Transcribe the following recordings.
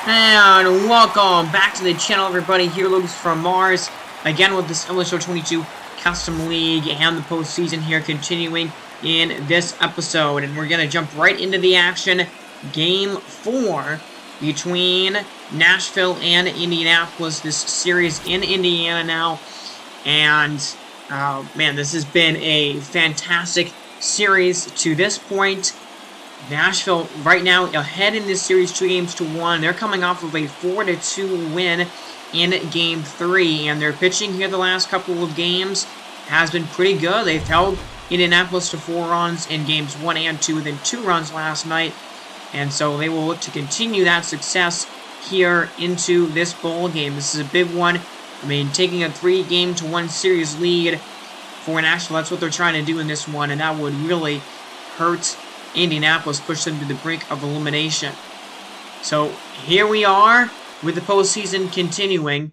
And welcome back to the channel, everybody. Here, Lucas from Mars, again with this MLSO 22 Custom League and the postseason here continuing in this episode. And we're going to jump right into the action. Game 4 between Nashville and Indianapolis. This series in Indiana now. And, man, this has been a fantastic series to this point. Nashville right now ahead in this series 2-1. They're coming off of a 4-2 win in Game 3, and their pitching here the last couple of games has been pretty good. They've held Indianapolis to 4 runs in Games 1 and 2, then 2 runs last night, and so they will look to continue that success here into this bowl game. This is a big one. I mean, taking a 3-1 series lead for Nashville, that's what they're trying to do in this one, and that would really hurt Indianapolis, push them to the brink of elimination. So here we are with the postseason continuing.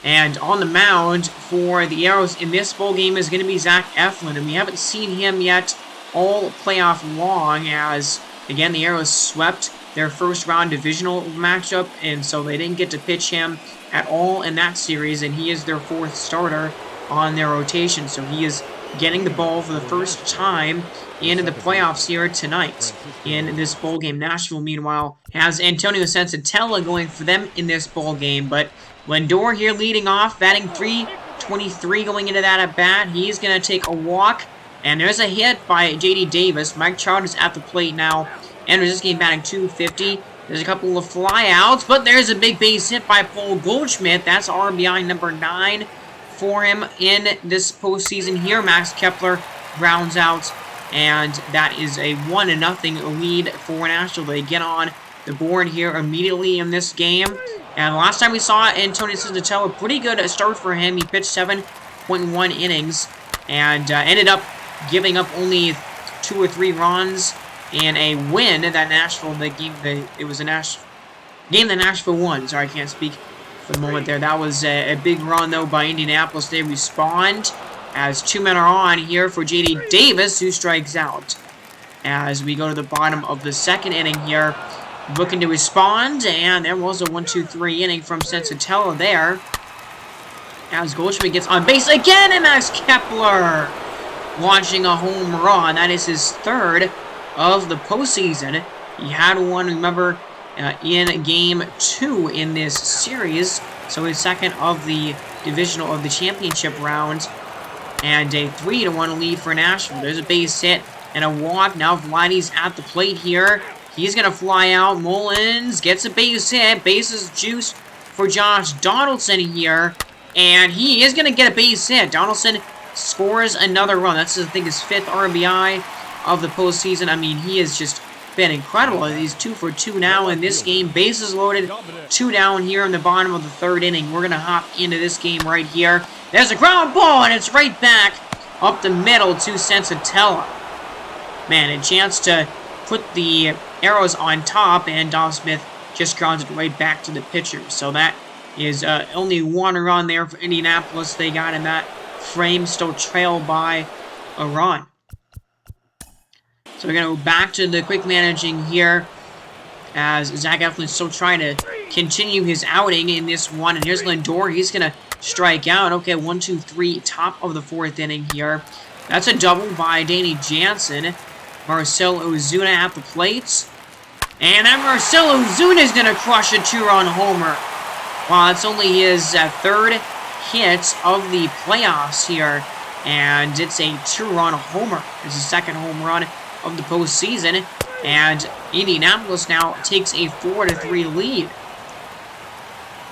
And on the mound for the Arrows in this bowl game is going to be Zach Eflin. And we haven't seen him yet all playoff long as, again, the Arrows swept their first round divisional matchup. And so they didn't get to pitch him at all in that series. And he is their 4th starter on their rotation. So he is getting the ball for the first time into the playoffs here tonight in this bowl game. Nashville, meanwhile, has Antonio Sensatella going for them in this bowl game. But Lindor here leading off, batting .323 going into that at bat. He's going to take a walk, and there's a hit by J.D. Davis. Mike Trout is at the plate now, and this game batting .250. There's a couple of flyouts, but there's a big base hit by Paul Goldschmidt. That's RBI number 9 for him in this postseason here. Max Kepler rounds out, and that is a 1-0 lead for Nashville. They get on the board here immediately in this game. And last time we saw Antonio Sensatella, pretty good start for him. He pitched 7.1 innings and ended up giving up only 2 or 3 runs in a win that Nashville, it was a game that Nashville won. Sorry, I can't speak for the moment there. That was a big run, though, by Indianapolis. They respond as 2 men are on here for J.D. Davis, who strikes out. As we go to the bottom of the 2nd inning here, looking to respond, and there was a 1-2-3 inning from Sensatella there. As Goldschmidt gets on base again, and Max Kepler launching a home run. That is his 3rd of the postseason. He had one, remember, in Game 2 in this series, so his 2nd of the divisional of the championship round. And a 3-1 lead for Nashville. There's a base hit and a walk. Now Vladdy's at the plate here. He's going to fly out. Mullins gets a base hit. Bases juiced for Josh Donaldson here. And he is going to get a base hit. Donaldson scores another run. That's, I think, his 5th RBI of the postseason. I mean, he has just been incredible. He's 2 for 2 now in this game. Bases loaded. 2 down here in the bottom of the 3rd inning. We're going to hop into this game right here. There's a ground ball, and it's right back up the middle to Sensatella. Man, a chance to put the Arrows on top, and Dom Smith just grounds it right back to the pitcher. So that is only 1 run there for Indianapolis. They got in that frame, still trailed by a run. So we're going to go back to the quick managing here as Zach Eflin is still trying to continue his outing in this one. And here's Lindor. He's going to strike out. Okay, 1-2-3, top of the 4th inning here. That's a double by Danny Jansen. Marcell Ozuna at the plate. And that Marcell Ozuna is going to crush a 2-run homer. Wow, that's only his 3rd hit of the playoffs here. And it's a 2-run homer. It's his 2nd home run of the postseason. And Indianapolis now takes a 4-3 lead.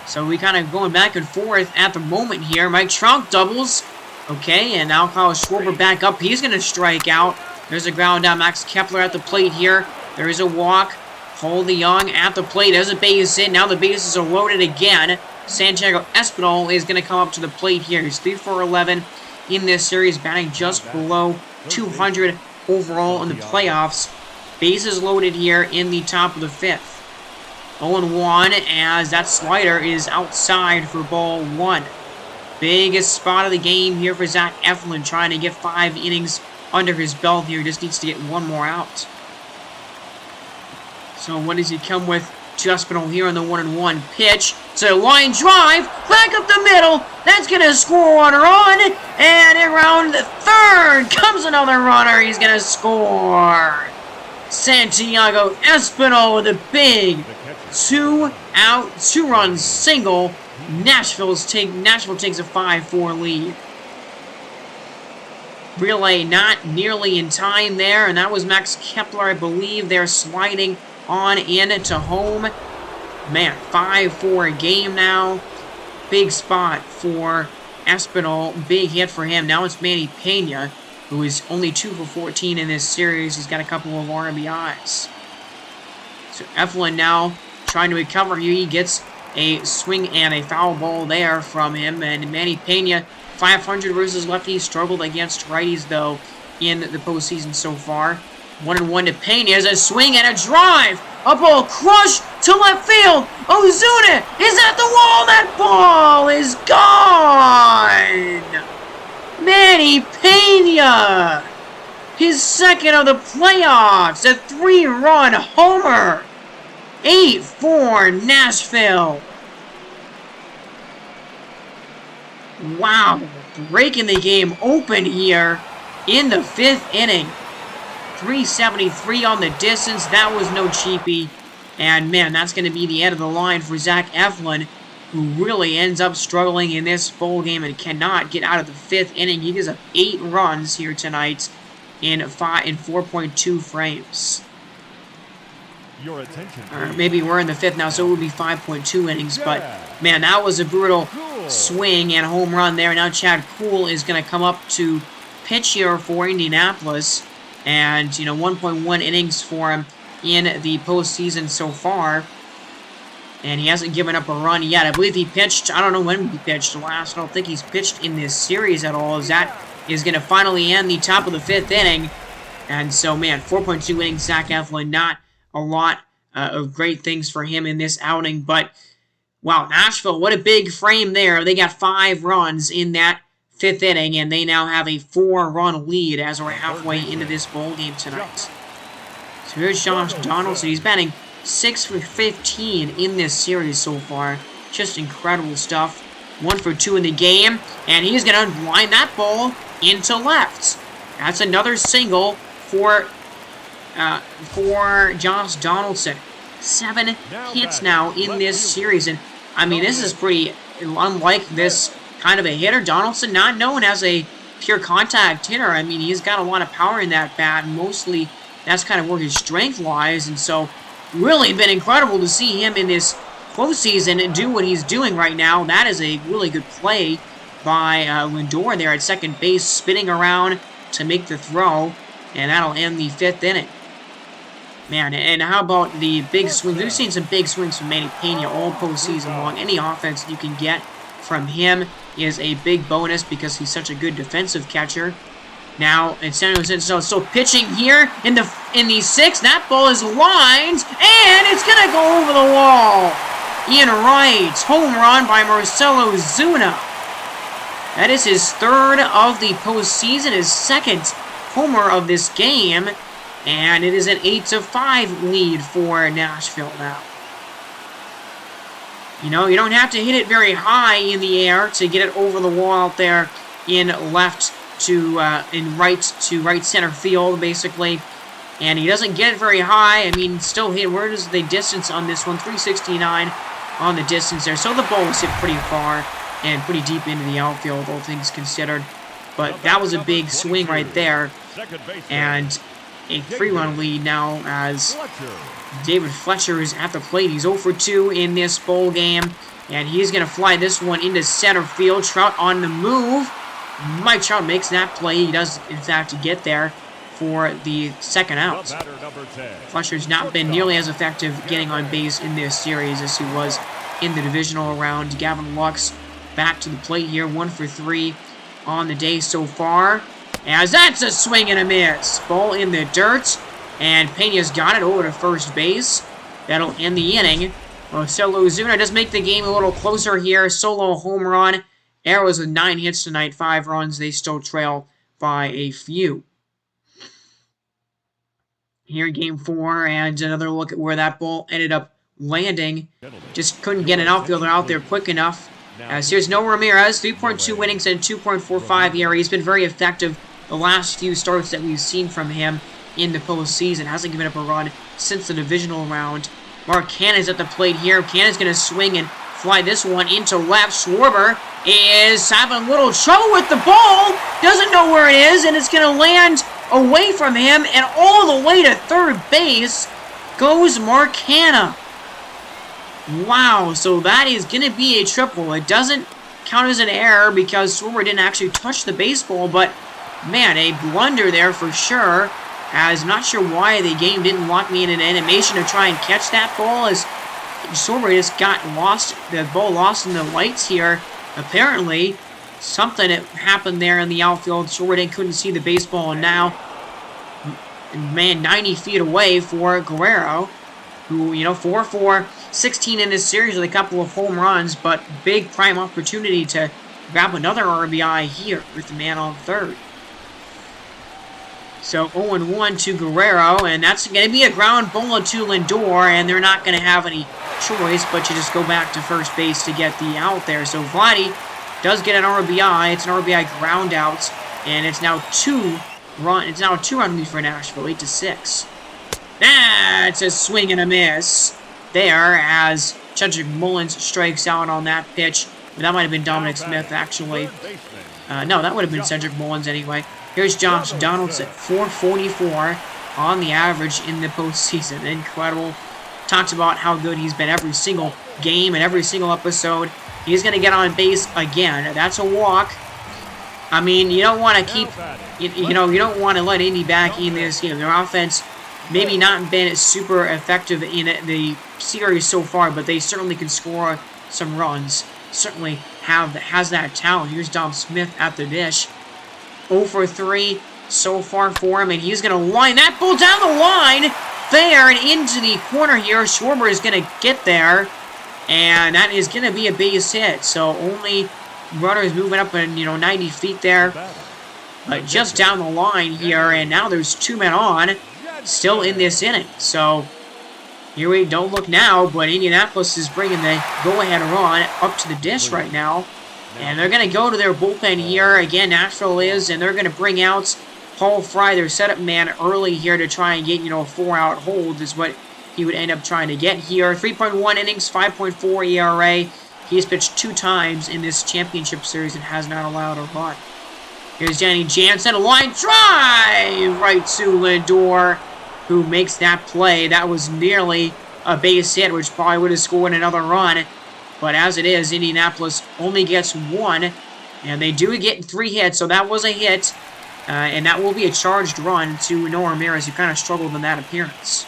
So we kind of going back and forth at the moment here. Mike Trout doubles. Okay, and now Kyle Schwarber back up. He's going to strike out. There's a ground down. Max Kepler at the plate here. There is a walk. Paul DeYoung at the plate. There's a base hit. Now the bases are loaded again. Santiago Espinal is going to come up to the plate here. He's 3 for 11 in this series, batting just below 200 overall in the playoffs. Bases loaded here in the top of the 5th. 0-1 as that slider is outside for ball 1. Biggest spot of the game here for Zach Eflin, trying to get 5 innings under his belt here. Just needs to get 1 more out. So what does he come with to Espinal here on the 1-1 pitch. So line drive, back up the middle. That's going to score one run. And around the third comes another runner. He's going to score. Santiago Espinal with a big 2-out, 2-run single. Nashville takes a 5-4 lead. Relay not nearly in time there, and that was Max Kepler, I believe. They're sliding on in to home. Man, 5-4 game now. Big spot for Espinal. Big hit for him. Now it's Manny Pena, who is only 2 for 14 in this series. He's got a couple of RBIs. So Eflin now trying to recover here. He gets a swing and a foul ball there from him. And Manny Pena, 500 versus lefties, struggled against righties, though, in the postseason so far. 1-1 to Pena. There's a swing and a drive. A ball crushed to left field. Ozuna is at the wall. That ball is gone. Manny Pena, his second of the playoffs, a 3-run homer. 8-4 Nashville. Wow, breaking the game open here in the 5th inning. 373 on the distance. That was no cheapie. And man, that's going to be the end of the line for Zach Eflin, who really ends up struggling in this bowl game and cannot get out of the 5th inning. He gives up 8 runs here tonight in 4.2 frames. Your attention, or maybe we're in the 5th now, so it would be 5.2 innings. But man, that was a brutal swing and home run there. Now Chad Kuhl is going to come up to pitch here for Indianapolis. And, you know, 1.1 innings for him in the postseason so far. And he hasn't given up a run yet. I believe he pitched, I don't know when he pitched last. I don't think he's pitched in this series at all. As that is going to finally end the top of the 5th inning. And so, man, 4.2 innings, Zach Eflin, not a lot of great things for him in this outing. But, wow, Nashville, what a big frame there. They got 5 runs in that 5th inning, and they now have a 4-run lead as we're halfway into this bowl game tonight. So here's Josh Donaldson. He's batting 6 for 15 in this series so far. Just incredible stuff. 1 for 2 in the game, and he's going to line that ball into left. That's another single for Josh Donaldson. 7 hits now in this series, and I mean, this is pretty unlike this kind of a hitter. Donaldson, not known as a pure contact hitter. I mean, he's got a lot of power in that bat. Mostly, that's kind of where his strength lies. And so, really been incredible to see him in this postseason and do what he's doing right now. That is a really good play by Lindor there at second base, spinning around to make the throw. And that'll end the 5th inning. Man, and how about the big swings? We've seen some big swings from Manny Pena all postseason long. Any offense you can get from him is a big bonus because he's such a good defensive catcher. Now, it's still pitching here in the 6th. That ball is lined, and it's going to go over the wall. Ian Wright, home run by Marcell Ozuna. That is his 3rd of the postseason, his 2nd homer of this game, and it is an 8-5 lead for Nashville now. You know, you don't have to hit it very high in the air to get it over the wall out there in right center field, basically. And he doesn't get it very high. I mean, still hit. Where is the distance on this one? 369 on the distance there. So the ball was hit pretty far and pretty deep into the outfield, all things considered. But that was a big swing right there. And a 3-run lead now as David Fletcher is at the plate. He's 0 for 2 in this bowl game. And he's going to fly this one into center field. Trout on the move. Mike Trout makes that play. He does, in fact, get there for the 2nd out. Fletcher's not been nearly as effective getting on base in this series as he was in the divisional round. Gavin Lux back to the plate here. 1 for 3 on the day so far. As that's a swing and a miss. Ball in the dirt. And Pena's got it over to first base. That'll end the inning. Marcell Ozuna does make the game a little closer here. Solo home run. Arrows with 9 hits tonight, 5 runs. They still trail by a few. Here in Game 4, and another look at where that ball ended up landing. Just couldn't get an outfielder out there quick enough. As here's No Ramirez, 3.2 innings and 2.45 ERA. He's been very effective the last few starts that we've seen from him in the postseason. Hasn't given up a run since the divisional round. Mark Canna's at the plate here. Canna's going to swing and fly this one into left. Schwarber is having a little trouble with the ball. Doesn't know where it is, and it's going to land away from him, and all the way to third base goes Mark Canna. Wow, so that is going to be a triple. It doesn't count as an error because Schwarber didn't actually touch the baseball, but man, a blunder there for sure. As not sure why the game didn't lock me in an animation to try and catch that ball, as Schwarber just got lost, the ball lost in the lights here. Apparently, something happened there in the outfield. Schwarber couldn't see the baseball, and now, man, 90 feet away for Guerrero, who, 4 for 16 in this series with a couple of home runs, but big prime opportunity to grab another RBI here with the man on third. So 0-1 to Guerrero, and that's going to be a ground ball to Lindor, and they're not going to have any choice but to just go back to first base to get the out there. So Vladdy does get an RBI. It's an RBI ground out, and it's now a two-run lead for Nashville, 8-6. That's a swing and a miss there as Cedric Mullins strikes out on that pitch. That might have been Dominic Smith, actually. No, that would have been Cedric Mullins anyway. Here's Josh Donaldson, 444 on the average in the postseason. Incredible. Talks about how good he's been every single game and every single episode. He's going to get on base again. That's a walk. I mean, you don't want to keep, you don't want to let Indy back in this. Their offense maybe not been super effective in the series so far, but they certainly can score some runs. Certainly has that talent. Here's Dom Smith at the dish. 0 for 3 so far for him, and he's going to line that ball down the line there and into the corner here. Schwarber is going to get there, and that is going to be a base hit. So only runners moving up in 90 feet there, but just down the line here, and now there's 2 men on still in this inning. So here we don't look now, but Indianapolis is bringing the go-ahead run up to the dish right now. And they're going to go to their bullpen here. Again, Nashville is, and they're going to bring out Paul Fry, their setup man, early here to try and get, a 4-out hold is what he would end up trying to get here. 3.1 innings, 5.4 ERA. He has pitched 2 times in this championship series and has not allowed a run. Here's Danny Jansen, a line drive right to Lindor, who makes that play. That was nearly a base hit, which probably would have scored another run. But as it is, Indianapolis only gets 1, and they do get 3 hits, so that was a hit, and that will be a charged run to Noah Ramirez, who kind of struggled in that appearance.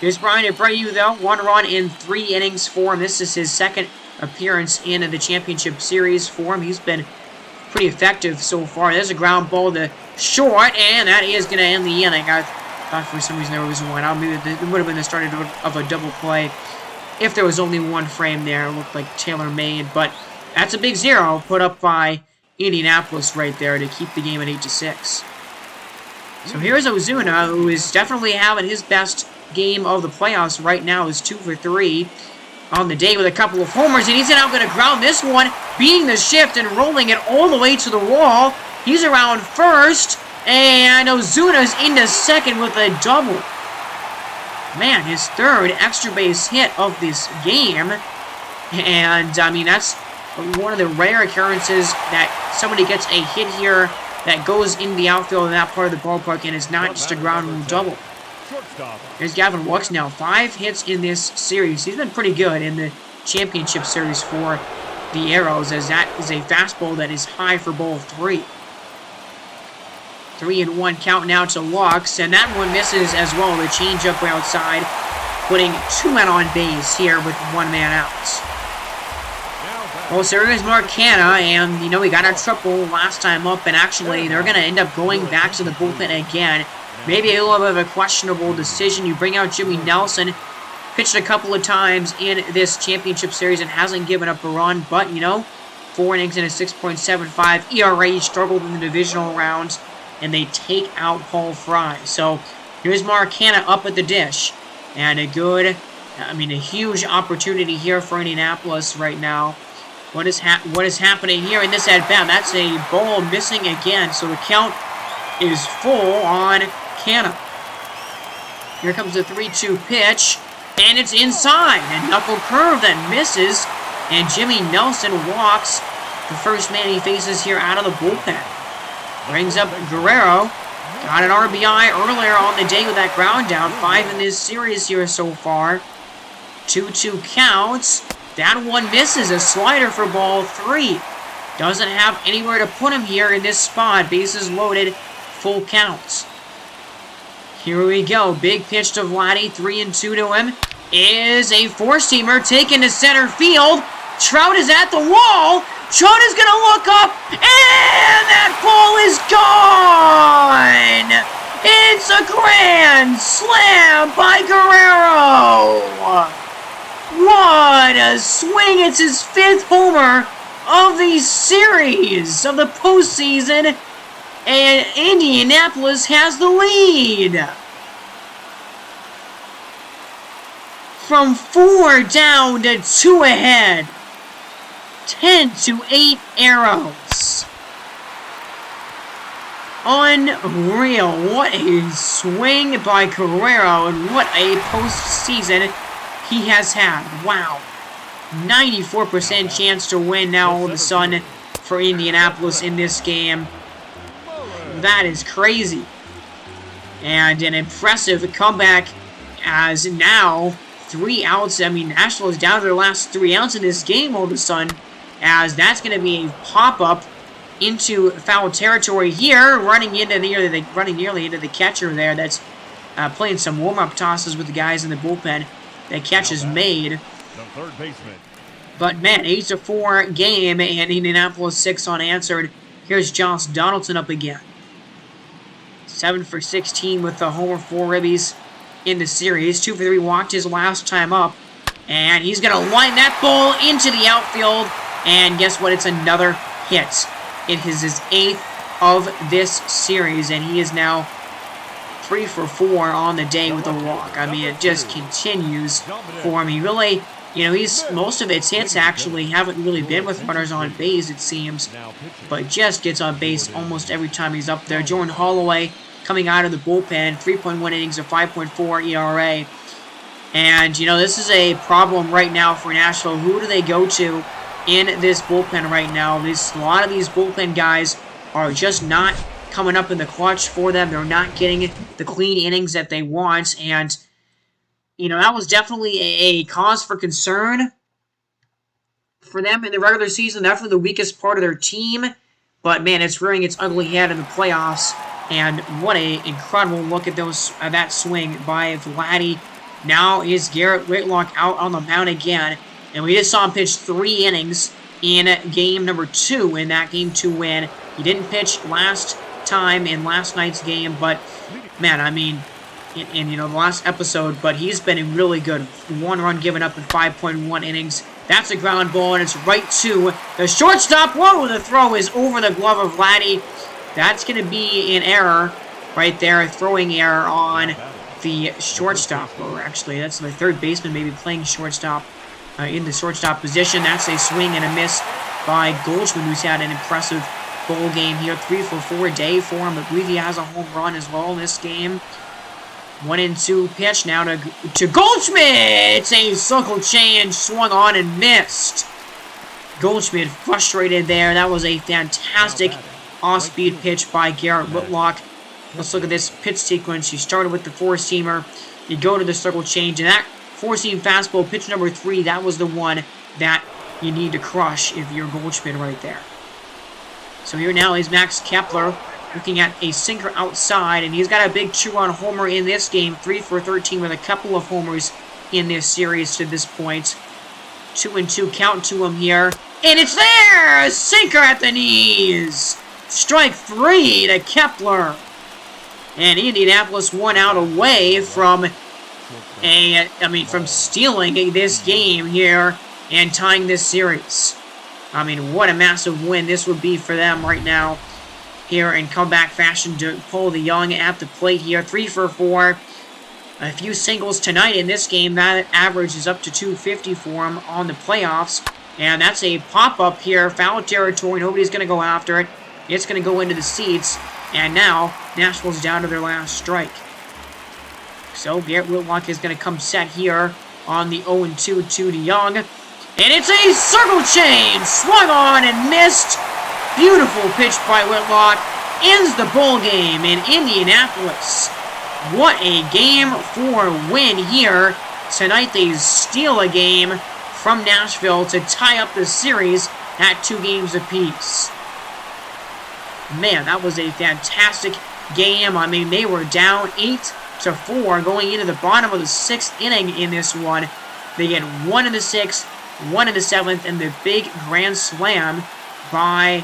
Here's Brian Abreu, though, 1 run in 3 innings for him. This is his second appearance in the championship series for him. He's been pretty effective so far. There's a ground ball to short, and that is going to end the inning. I thought for some reason there was 1 out. Maybe it would have been the start of a double play. If there was only 1 frame there, it looked like tailor-made, but that's a big 0 put up by Indianapolis right there to keep the game at 8-6. So here's Ozuna, who is definitely having his best game of the playoffs right now. Is 2 for 3 on the day with a couple of homers, and he's now going to ground this one, beating the shift and rolling it all the way to the wall. He's around first, and Ozuna's into second with a double. Man, his 3rd extra base hit of this game, and I mean, that's one of the rare occurrences that somebody gets a hit here that goes in the outfield in that part of the ballpark and is not just a ground rule double. Here's Gavin Lux now, 5 hits in this series. He's been pretty good in the championship series for the Arrows, as that is a fastball that is high for ball 3. 3-1 count now to Lux, and that one misses as well. The changeup outside, putting 2 men on base here with 1 man out. Well, so here's Mark Canna, and he got a triple last time up, and actually they're going to end up going back to the bullpen again. Maybe a little bit of a questionable decision. You bring out Jimmy Nelson, pitched a couple of times in this championship series and hasn't given up a run, but 4 innings and a 6.75 ERA. He struggled in the divisional rounds, and they take out Paul Fry. So here's Mark Canna up at the dish, and a good I mean, a huge opportunity here for Indianapolis right now. What is happening here in this at-bat? That's a ball missing again, so the count is full on Canna. Here comes the 3-2 pitch, and it's inside. A knuckle curve that misses, and Jimmy Nelson walks the first man he faces here out of the bullpen. Brings up Guerrero. Got an RBI earlier on the day with that ground down. 5 in this series here so far. 2-2 counts. That one misses. A slider for ball 3. Doesn't have anywhere to put him here in this spot. Bases loaded. Full counts. Here we go. Big pitch to Vladdy. 3-2 to him. Is a four-seamer taken to center field. Trout is at the wall. Trout is going to look up. And that ball is gone. It's a grand slam by Guerrero. What a swing. It's his 5th homer of the series of the postseason. And Indianapolis has the lead. From 4 down to 2 ahead. 10-8 arrows. Unreal. What a swing by Guerrero, and what a postseason he has had. Wow. 94% chance to win now all of a sudden for Indianapolis in this game. That is crazy. And an impressive comeback, as now 3 outs. I mean, Nashville is down to their last 3 outs in this game all of a sudden, as that's going to be a pop-up into foul territory here, running nearly into the catcher there. That's playing some warm-up tosses with the guys in the bullpen. That catch is made. The third baseman. But man, 8-4 game, and Indianapolis 6 unanswered. Here's Josh Donaldson up again. 7 for 16 with the homer, 4 ribbies in the series. 2 for 3 walked his last time up. And he's going to line that ball into the outfield. And guess what? It's another hit. It is his 8th of this series. And he is now 3 for 4 on the day with a walk. I mean, it just continues for him. He really, most of its hits actually haven't really been with runners on base, it seems. But just gets on base almost every time he's up there. Jordan Holloway coming out of the bullpen, 3.1 innings, a 5.4 ERA. And, this is a problem right now for Nashville. Who do they go to in this bullpen right now? A lot of these bullpen guys are just not coming up in the clutch for them. They're not getting the clean innings that they want. And, that was definitely a cause for concern for them in the regular season. Definitely the weakest part of their team. But, man, it's rearing its ugly head in the playoffs. And what an incredible look at that swing by Vladdy. Now is Garrett Whitlock out on the mound again. And we just saw him pitch 3 innings in game number 2 in that game 2 win. He didn't pitch last time in last night's game, but man, I mean, in the last episode, but he's been really good. 1 run given up in 5.1 innings. That's a ground ball, and it's right to the shortstop. Whoa, the throw is over the glove of Vladdy. That's going to be an error right there, a throwing error on the shortstop. Or actually, that's the third baseman maybe playing shortstop in the shortstop position. That's a swing and a miss by Goldschmidt, who's had an impressive bowl game here. 3 for 4 day for him. I believe he has a home run as well in this game. 1-2 pitch now to Goldschmidt. It's a circle change, swung on and missed. Goldschmidt frustrated there. That was a fantastic off-speed pitch by Garrett Whitlock. Let's look at this pitch sequence. You started with the 4-seamer. You go to the circle change, and that 4-seam fastball, pitch number 3, that was the one that you need to crush if you're Goldschmidt right there. So here now is Max Kepler looking at a sinker outside, and he's got a big 2-run homer in this game. 3 for 13 with a couple of homers in this series to this point. 2-2 count to him here. And it's there! A sinker at the knees! Strike 3 to Kepler. And Indianapolis 1 out away from from stealing this game here and tying this series. I mean, what a massive win this would be for them right now here in comeback fashion to pull the young at the plate here. 3 for 4. a few singles tonight in this game. That average is up to 250 for him on the playoffs. And that's a pop-up here. Foul territory. Nobody's going to go after it. It's going to go into the seats. And now, Nashville's down to their last strike. So, Garrett Whitlock is going to come set here on the 0-2 to DeYoung. And it's a circle change! Swung on and missed. Beautiful pitch by Whitlock. Ends the ball game in Indianapolis. What a game for a win here. Tonight they steal a game from Nashville to tie up the series at 2 games apiece. Man, that was a fantastic game. I mean, they were down 8-4 going into the bottom of the 6th inning in this one. They get 1 in the 6th, 1 in the 7th, and the big grand slam by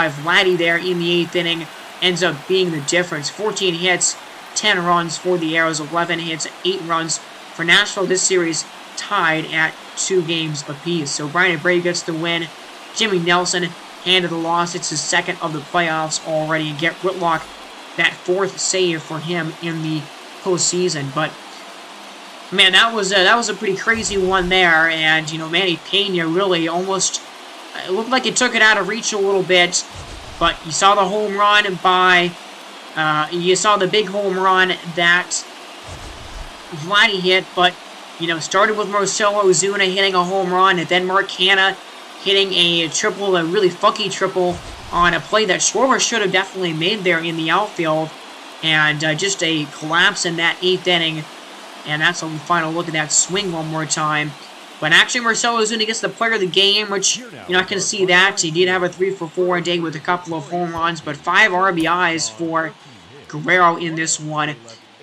Vladdy there in the 8th inning ends up being the difference. 14 hits, 10 runs for the Arrows, 11 hits, 8 runs for Nashville. This series tied at 2 games apiece. So Brian Abreu gets the win. Jimmy Nelson handed the loss. It's his 2nd of the playoffs already. And Garrett Whitlock, that 4th save for him in the postseason. But man, that was a pretty crazy one there. And you know, Manny Pena really almost, it looked like it took it out of reach a little bit. But you saw the home run by, you saw the big home run that Vladdy hit. But you know, started with Marcell Ozuna hitting a home run, and then Mark Hanna hitting a triple, a really funky triple on a play that Schwarber should have definitely made there in the outfield. And just a collapse in that 8th inning. And that's a final look at that swing one more time. But actually, Marcell Ozuna gets the player of the game, which you're not going to see that. He did have a 3-for-4 day with a couple of home runs, but 5 RBIs for Guerrero in this one.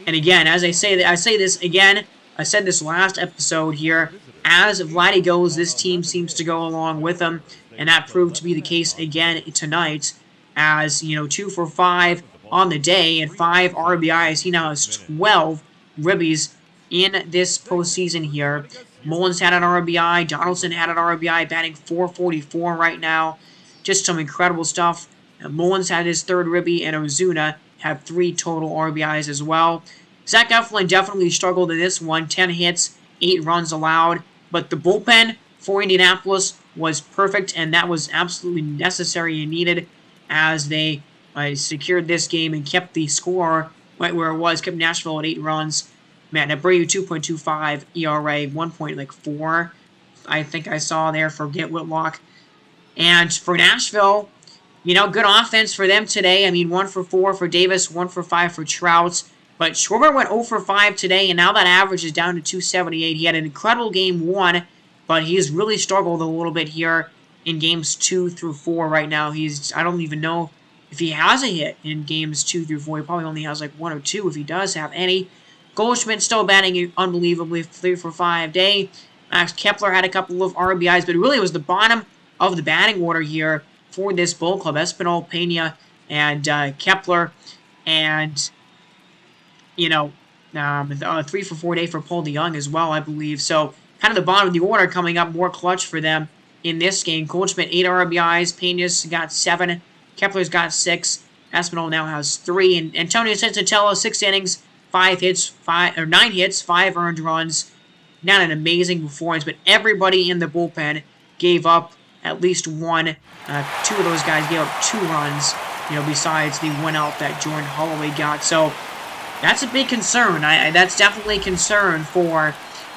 And again, as I say this again, I said this last episode here, as Vladdy goes, this team seems to go along with him, and that proved to be the case again tonight, as, you know, 2 for 5 on the day and 5 RBIs. He now has 12 ribbies in this postseason here. Mullins had an RBI, Donaldson had an RBI, batting .444 right now. Just some incredible stuff. Mullins had his 3rd ribby, and Ozuna had 3 total RBIs as well. Zach Eflin definitely struggled in this one. 10 hits, 8 runs allowed. But the bullpen for Indianapolis was perfect, and that was absolutely necessary and needed as they secured this game and kept the score right where it was, kept Nashville at 8 runs. Man, Abreu 2.25 ERA, 1.4 I think I saw there for Garrett Whitlock. And for Nashville, you know, good offense for them today. I mean, 1 for 4 for Davis, 1 for 5 for Trout. But Schwarber went 0 for 5 today, and now that average is down to 278. He had an incredible game 1, but he's really struggled a little bit here in games 2 through 4 right now. I don't even know if he has a hit in games 2 through 4. He probably only has like 1 or 2 if he does have any. Goldschmidt still batting unbelievably, 3 for 5 day. Max Kepler had a couple of RBIs, but really it was the bottom of the batting order here for this ball club. Espinal, Pena, and Kepler, and you know, 3 for 4 day for Paul DeYoung as well, I believe. So kind of the bottom of the order coming up more clutch for them in this game. Goldschmidt 8 RBIs, Pena's got 7, Kepler's got 6, Espinal now has 3, and Antonio Sensatella 6 innings, 9 hits, 5 earned runs. Not an amazing performance, but everybody in the bullpen gave up at least 1. 2 of those guys gave up 2 runs, you know, besides the 1 out that Jordan Holloway got. So that's a big concern. That's definitely a concern for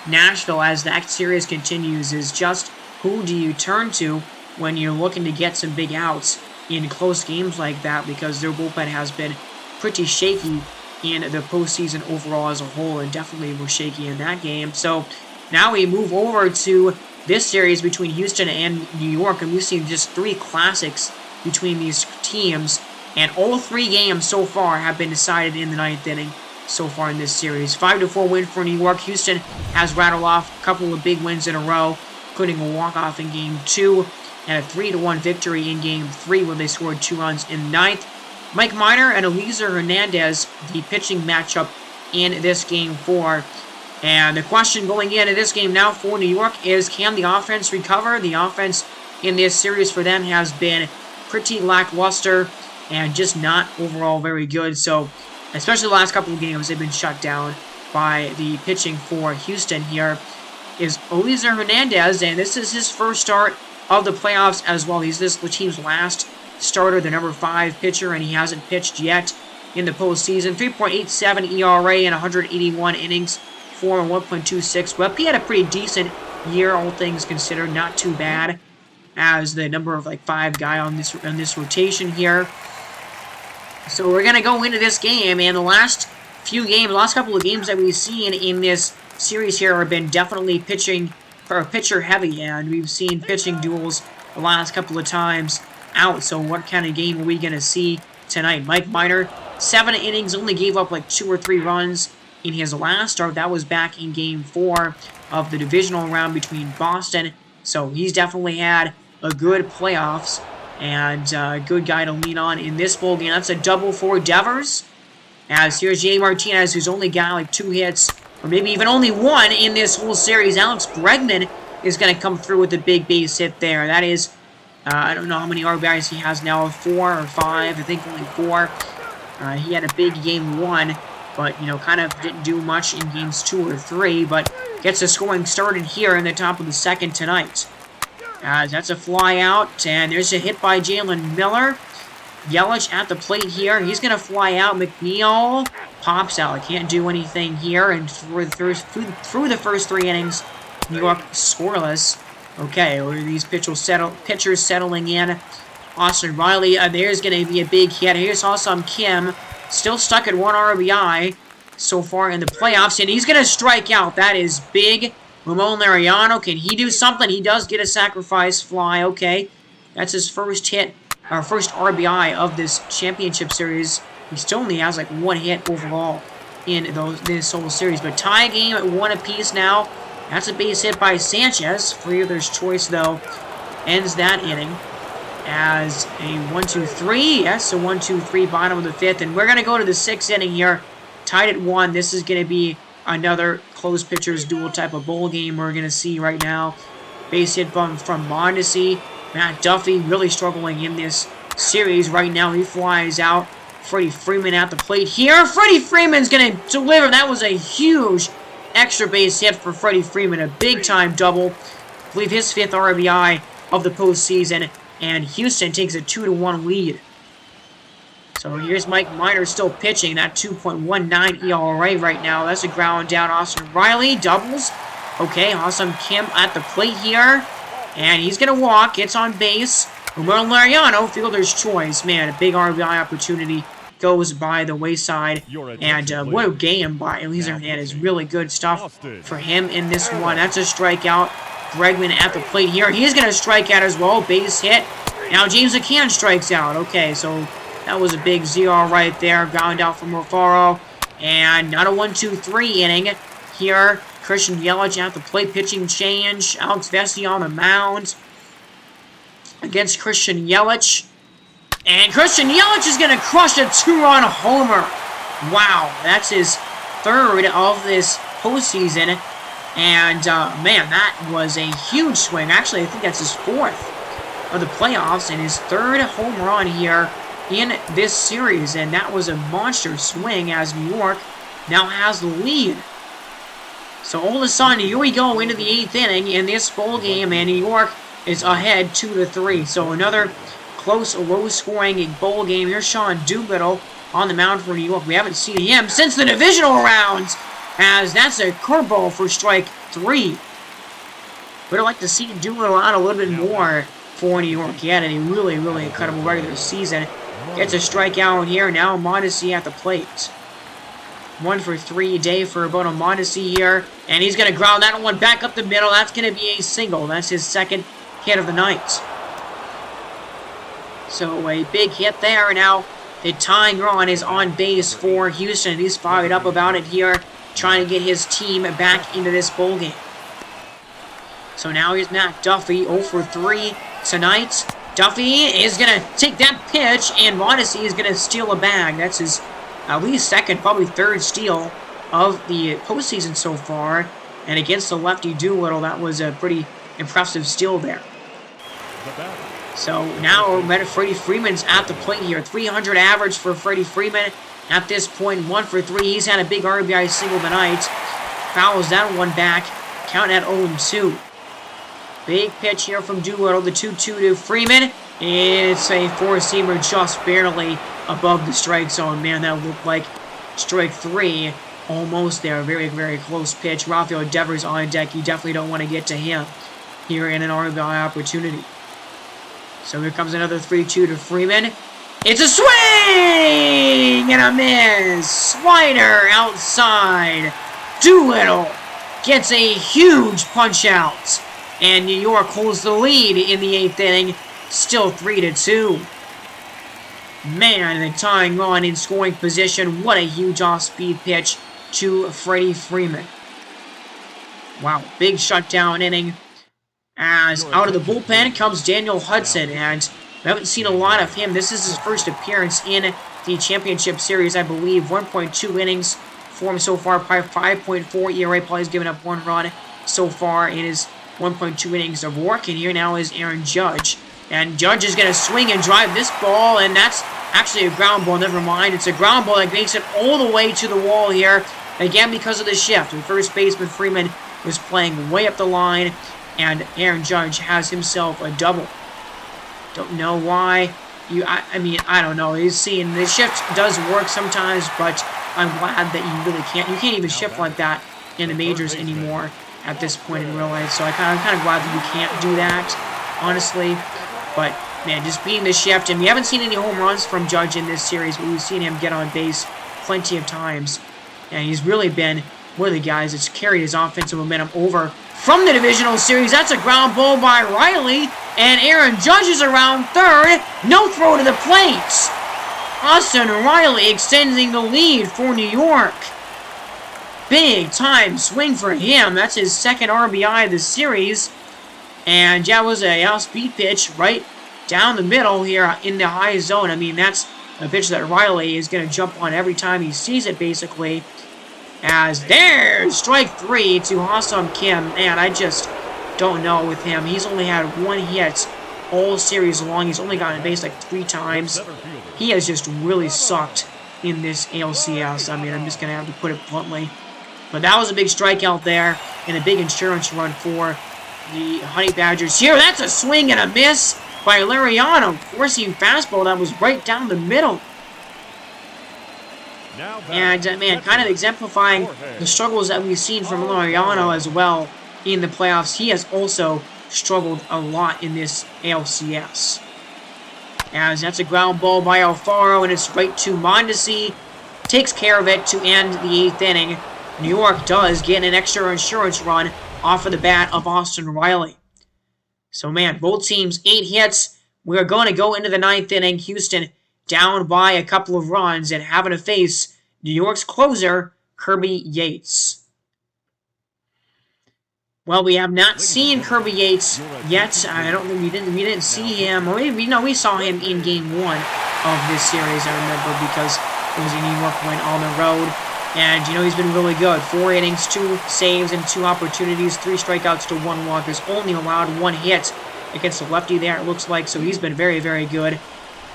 Nashville as that series continues, is just who do you turn to when you're looking to get some big outs in close games like that, because their bullpen has been pretty shaky in the postseason overall as a whole, and definitely was shaky in that game. So now we move over to this series between Houston and New York, and we've seen just 3 classics between these teams, and all 3 games so far have been decided in the 9th inning so far in this series. 5-4 win for New York. Houston has rattled off a couple of big wins in a row, including a walk-off in Game 2 and a 3-1 victory in Game 3 where they scored 2 runs in the 9th. Mike Minor and Eliezer Hernandez, the pitching matchup in this Game 4. And the question going into this game now for New York is, can the offense recover? The offense in this series for them has been pretty lackluster and just not overall very good. So especially the last couple of games, they've been shut down by the pitching for Houston here, is Eliezer Hernandez, and this is his first start of the playoffs as well. He's the team's last starter, the number 5 pitcher, and he hasn't pitched yet in the postseason. 3.87 ERA in 181 innings, 4.126 WHIP. He had a pretty decent year, all things considered, not too bad as the number of 5 guy on this rotation here. So we're gonna go into this game, and the last couple of games that we've seen in this series here have been definitely pitcher heavy, and we've seen pitching duels the last couple of times out. So what kind of game are we gonna see tonight? Mike Minor, 7 innings, only gave up 2 or 3 runs in his last start. That was back in Game 4 of the divisional round between Boston. So he's definitely had a good playoffs and a good guy to lean on in this bowl game. That's a double for Devers. As here's J. Martinez, who's only got 2 hits, or maybe even only 1 in this whole series. Alex Bregman is going to come through with a big base hit there. That is, I don't know how many RBIs he has now, 4 or 5, I think only 4. He had a big game 1, but, kind of didn't do much in games 2 or 3, but gets the scoring started here in the top of the second tonight. That's a fly out, and there's a hit by Jalen Miller. Yelich at the plate here. He's going to fly out. McNeil pops out. Can't do anything here, and through the first 3 innings, New York scoreless. Okay, these pitchers settling in. Austin Riley, there's going to be a big hit. Here's Ha-Seong Kim, still stuck at 1 RBI so far in the playoffs, and he's going to strike out. That is big. Ramon Laureano, can he do something? He does get a sacrifice fly. Okay, that's his first hit, or first RBI of this championship series. He still only has 1 hit overall in this whole series. But tie game at 1 apiece now. That's a base hit by Sanchez. Fielder's choice, though, ends that inning as a 1-2-3. Yes, a 1-2-3 bottom of the 5th. And we're going to go to the 6th inning here. Tied at 1. This is going to be another close pitchers duel type of bowl game we're going to see right now. Base hit from Mondesi. Matt Duffy really struggling in this series right now. He flies out. Freddie Freeman at the plate here. Freddie Freeman's going to deliver. That was a huge extra base hit for Freddie Freeman. A big-time double. I believe his 5th RBI of the postseason. And Houston takes a 2-1 lead. So here's Mike Minor still pitching. That 2.19 ERA right now. That's a ground down. Austin Riley doubles. Okay, Ha-Seong Kim at the plate here. And he's going to walk. Gets on base. Ramon Laureano, fielder's choice. Man, a big RBI opportunity goes by the wayside. And what a game by Eliezer Hernandez. Really good stuff for him in this one. That's a strikeout. Bregman at the plate here. He's going to strike out as well. Base hit. Now James McCann strikes out. Okay, so that was a big ZR right there. Ground out from Rofaro. And not a 1-2-3 inning here. Christian Yelich at the plate, pitching change. Alex Vesey on the mound against Christian Yelich. And Christian Yelich is going to crush a 2-run homer. Wow, that's his 3rd of this postseason. And, man, that was a huge swing. Actually, I think that's his 4th of the playoffs and his 3rd home run here in this series. And that was a monster swing as New York now has the lead. So all of a sudden, here we go into the 8th inning in this bowl game, and New York is ahead 2-3. So another close, low-scoring bowl game. Here's Sean Doolittle on the mound for New York. We haven't seen him since the divisional rounds, as that's a curveball for strike 3. Would have liked to see Doolittle out a little bit more for New York. He had a really, really incredible regular season. Gets a strikeout here. Now Mondesi at the plate. 1 for 3 a day for Bono Mondesi here. And he's going to ground that one back up the middle. That's going to be a single. That's his 2nd hit of the night. So a big hit there. Now the tying run is on base for Houston. He's fired up about it here, trying to get his team back into this bowl game. So now here's Matt Duffy, 0 for 3 tonight. Duffy is going to take that pitch, and Mondesi is going to steal a bag. That's his at least 2nd, probably 3rd steal of the postseason so far. And against the lefty Doolittle, that was a pretty impressive steal there. So now Freddie Freeman's at the plate here. 300 average for Freddie Freeman. At this point, 1 for 3. He's had a big RBI single tonight. Fouls that one back. Count at 0-2. Big pitch here from Doolittle. The 2-2 to Freeman. It's a four-seamer just barely above the strike zone. Man, that looked like strike 3. Almost there. Very, very close pitch. Rafael Devers on deck. You definitely don't want to get to him here in an RBI opportunity. So here comes another 3-2 to Freeman. It's a swing and a miss. Slider outside. Doolittle gets a huge punch out. And New York holds the lead in the 8th inning. Still 3-2. Man, the tying run in scoring position. What a huge off-speed pitch to Freddie Freeman. Wow, big shutdown inning. As out of the bullpen comes Daniel Hudson, and we haven't seen a lot of him. This is his first appearance in the championship series, I believe. 1.2 innings for him so far, 5.4 ERA. Probably has given up 1 run so far in his 1.2 innings of work. And here now is Aaron Judge. And Judge is going to swing and drive this ball, and that's actually a ground ball. Never mind. It's a ground ball that makes it all the way to the wall here. Again, because of the shift. The first baseman Freeman was playing way up the line, and Aaron Judge has himself a double. Don't know why. I mean, I don't know. He's seeing the shift does work sometimes, but I'm glad that you really can't. You can't even shift like that in the majors anymore at this point in real life. So I'm kind of glad that you can't do that, honestly. But man, just being the shift, and we haven't seen any home runs from Judge in this series, but we've seen him get on base plenty of times, and he's really been one of the guys that's carried his offensive momentum over from the divisional series. That's a ground ball by Riley, and Aaron Judge is around third. No throw to the plate. Austin Riley extending the lead for New York. Big time swing for him. That's his second RBI of the series. And yeah, it was a off-speed pitch right down the middle here in the high zone. I mean, that's a pitch that Riley is going to jump on every time he sees it, basically. As there's strike 3 to Ha-Seong Kim. Man, I just don't know with him. He's only had 1 hit all series long. He's only gotten base like 3 times. He has just really sucked in this ALCS. I mean, I'm just going to have to put it bluntly. But that was a big strikeout there and a big insurance run for the Honey Badgers here. That's a swing and a miss by Lariano. Forcing fastball that was right down the middle. And, man, kind of exemplifying the struggles that we've seen from Lariano as well in the playoffs. He has also struggled a lot in this ALCS. As that's a ground ball by Alfaro, and it's right to Mondesi. Takes care of it to end the 8th inning. New York does get an extra insurance run off of the bat of Austin Riley. So, man, both teams 8 hits. We're going to go into the 9th inning. Houston down by a couple of runs and having to face New York's closer, Kirby Yates. Well, we have not seen Kirby Yates yet. I don't think we didn't see him. Or maybe, no, we saw him in Game 1 of this series, I remember, because it was a New York win on the road. And, you know, he's been really good. 4 innings, 2 saves, and 2 opportunities, 3 strikeouts to 1 walk. He's only allowed 1 hit against the lefty there, it looks like. So he's been very, very good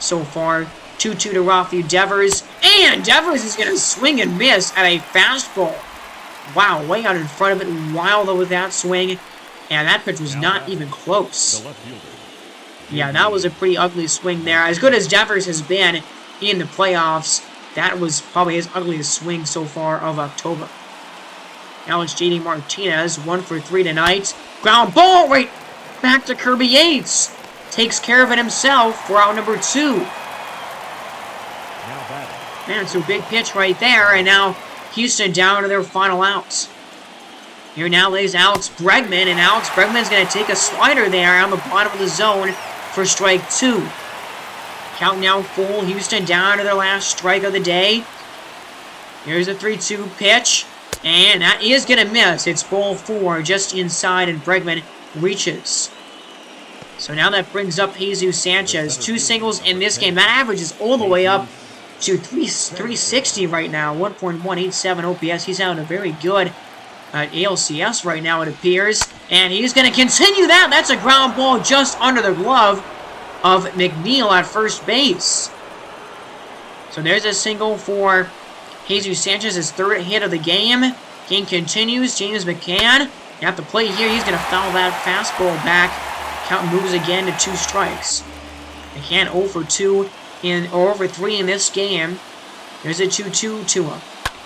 so far. 2-2 to Rafi Devers. And Devers is going to swing and miss at a fastball. Wow, way out in front of it. Wilder with that swing. And that pitch was not even close. Yeah, that was a pretty ugly swing there. As good as Devers has been in the playoffs, that was probably his ugliest swing so far of October. Now it's JD Martinez, 1 for 3 tonight. Ground ball right back to Kirby Yates. Takes care of it himself for out number 2. Man, it's a big pitch right there, and now Houston down to their final outs. Here now lays Alex Bregman, and Alex Bregman's going to take a slider there on the bottom of the zone for strike 2. Count now full. Houston down to their last strike of the day. Here's a 3-2 pitch. And that is going to miss. It's ball 4 just inside, and Bregman reaches. So now that brings up Jesus Sanchez. 2 singles in this game. That average is all the way up to 360 right now. 1.187 OPS. He's having a very good ALCS right now, it appears. And he's going to continue that. That's a ground ball just under the glove of McNeil at first base. So there's a single for Jesus Sanchez, his 3rd hit of the game. Game continues. James McCann at the plate here. He's going to foul that fastball back. Count moves again to 2 strikes. McCann 0 for 2 or 0 for 3 in this game. There's a 2-2 to him.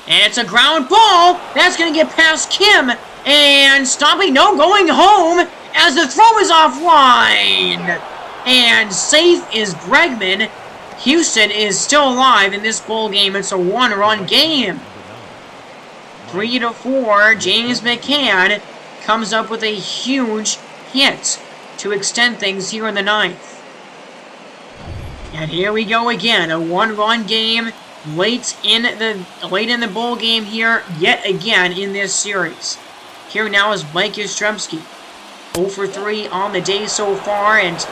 And it's a ground ball. That's going to get past Kim. And stopping, no, going home as the throw is offline. And safe is Bregman. Houston is still alive in this ball game. It's a 1-run game. 3-4. James McCann comes up with a huge hit to extend things here in the 9th. And here we go again. A 1-run game late in the ball game here yet again in this series. Here now is Mike Yastrzemski. 0 for 3 on the day so far, and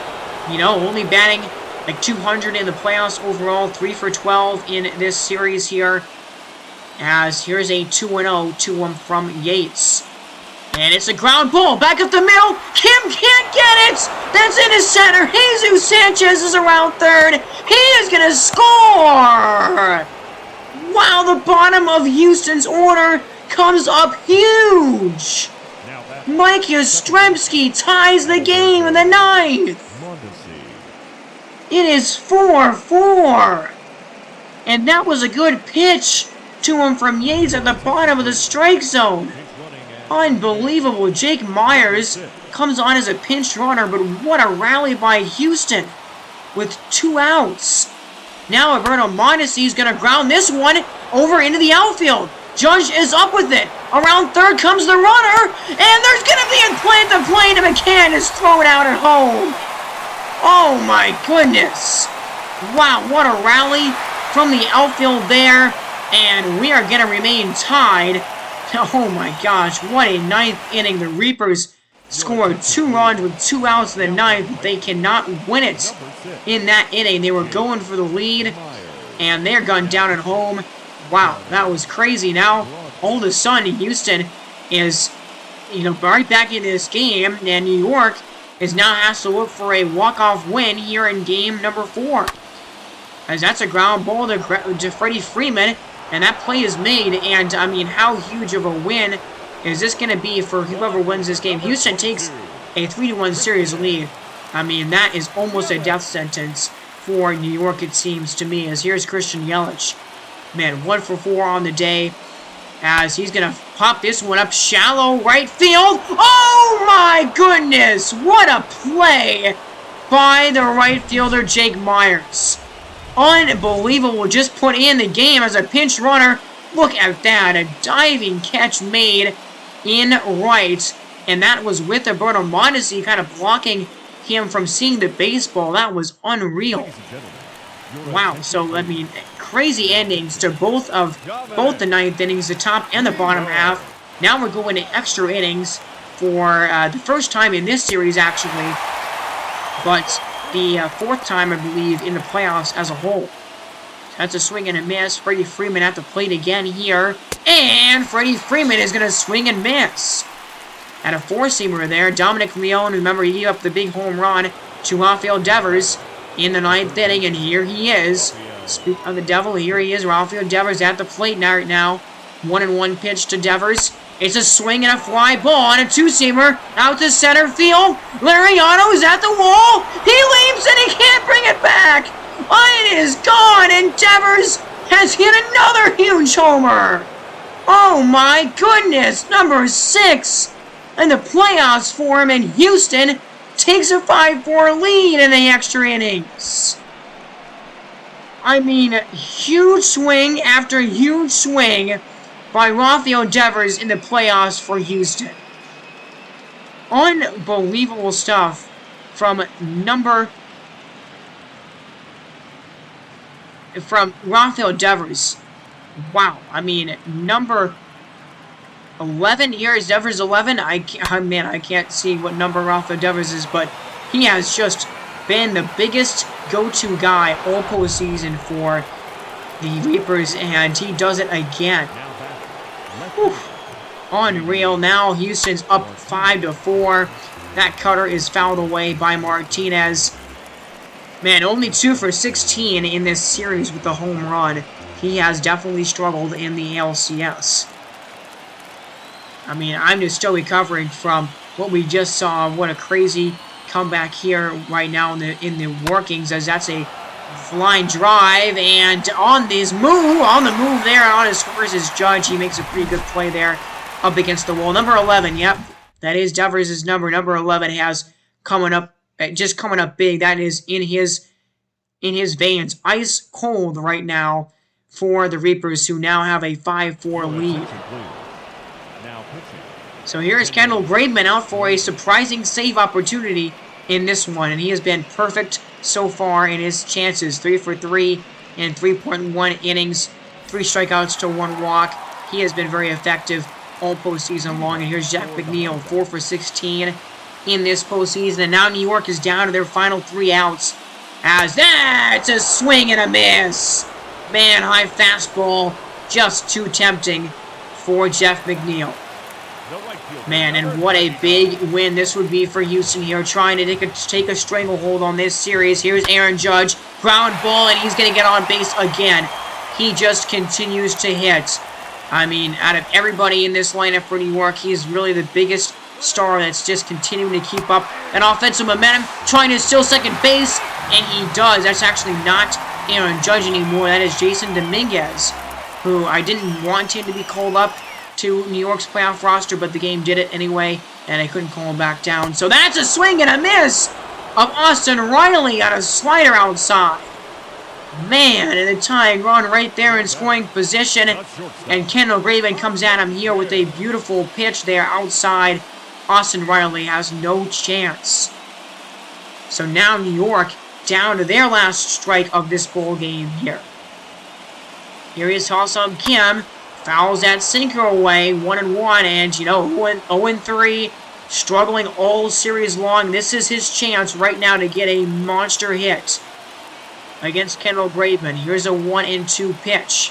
only batting like 200 in the playoffs overall. 3 for 12 in this series here. As here's a 2-0 to him from Yates. And it's a ground ball back up the middle. Kim can't get it. That's into center. Jesus Sanchez is around 3rd. He is going to score. Wow, the bottom of Houston's order comes up huge. Mike Yastrzemski ties the game in the 9th. It is 4-4. And that was a good pitch to him from Yates at the bottom of the strike zone. Unbelievable. Jake Myers comes on as a pinch runner, but what a rally by Houston with 2 outs. Now Alberto Mondesi is going to ground this one over into the outfield. Judge is up with it. Around 3rd comes the runner, and there's going to be a play at the plate, and McCann is thrown out at home. Oh my goodness. Wow, what a rally from the outfield there, and we are going to remain tied. Oh my gosh, what a 9th inning. The Reapers scored 2 runs with 2 outs in the 9th, but they cannot win it in that inning. They were going for the lead, and they're gunned down at home. Wow, that was crazy. Now, all of a sudden, Houston is, right back in this game, and New York is now has to look for a walk-off win here in game number 4. As that's a ground ball to Freddie Freeman, and that play is made, and, I mean, how huge of a win is this going to be for whoever wins this game? Houston takes a 3-1 series lead. I mean, that is almost a death sentence for New York, it seems to me, as here's Christian Yelich. Man, 1 for 4 on the day, as he's going to pop this one up shallow right field. Oh, my goodness! What a play by the right fielder, Jake Myers. Unbelievable. Just put in the game as a pinch runner. Look at that. A diving catch made in right. And that was with Alberto Mondesi kind of blocking him from seeing the baseball. That was unreal. Wow. So, I mean, crazy endings to both the 9th innings, the top and the bottom half. Now we're going to extra innings for the first time in this series, actually. But the 4th time, I believe, in the playoffs as a whole. That's a swing and a miss. Freddie Freeman at the plate again here. And Freddie Freeman is going to swing and miss. At a 4-seamer there, Dominic Leone, remember, he gave up the big home run to Rafael Devers in the 9th inning, and here he is. Speaking of the devil, here he is. Rafael Devers at the plate right now. 1-1 pitch to Devers. It's a swing and a fly ball and a 2-seamer out to center field. Lariano is at the wall. He leaps and he can't bring it back. It is gone, and Devers has hit another huge homer. Oh my goodness, number 6 in the playoffs for him, and Houston takes a 5-4 lead in the extra innings. I mean, huge swing after huge swing by Rafael Devers in the playoffs for Houston. Unbelievable stuff from Rafael Devers. Wow, I mean, number 11 here is Devers 11. I can't see what number Rafael Devers is, but he has just been the biggest go-to guy all postseason for the Reapers, and he does it again. Whew. Unreal. Now Houston's up 5-4. That cutter is fouled away by Martinez. Man, only 2 for 16 in this series with the home run. He has definitely struggled in the ALCS. I mean, I'm just still recovering from what we just saw. What a crazy comeback here right now in the workings, as that's a flying drive, and on the move there, on his horse is Judge. He makes a pretty good play there up against the wall. Number 11, yep, that is Devers' number. Number 11 has coming up big. That is in his veins. Ice cold right now for the Reapers, who now have a 5-4 lead. So here is Kendall Graveman out for a surprising save opportunity in this one, and he has been perfect so far in his chances. 3 for 3 in 3.1 innings, 3 strikeouts to 1 walk. He has been very effective all postseason long. And here's Jeff McNeil, 4 for 16 in this postseason, and now New York is down to their final 3 outs. As that's a swing and a miss. Man, high fastball, just too tempting for Jeff McNeil. Man, and what a big win this would be for Houston here, trying to take a stranglehold on this series. Here's Aaron Judge, ground ball, and he's going to get on base again. He just continues to hit. I mean, out of everybody in this lineup for New York, he is really the biggest star that's just continuing to keep up an offensive momentum, trying to steal second base, and he does. That's actually not Aaron Judge anymore. That is Jason Dominguez, who I didn't want him to be called up to New York's playoff roster, but the game did it anyway, and I couldn't call him back down. So that's a swing and a miss of Austin Riley on a slider outside. Man, and the tying run right there in scoring position, and Kendall Graveman comes at him here with a beautiful pitch there outside. Austin Riley has no chance. So now New York down to their last strike of this ball game here. Here is Ha-Seong Kim. Fouls that sinker away, 1-1, and you know, 0-3, struggling all series long. This is his chance right now to get a monster hit against Kendall Graveman. Here's a 1-2 pitch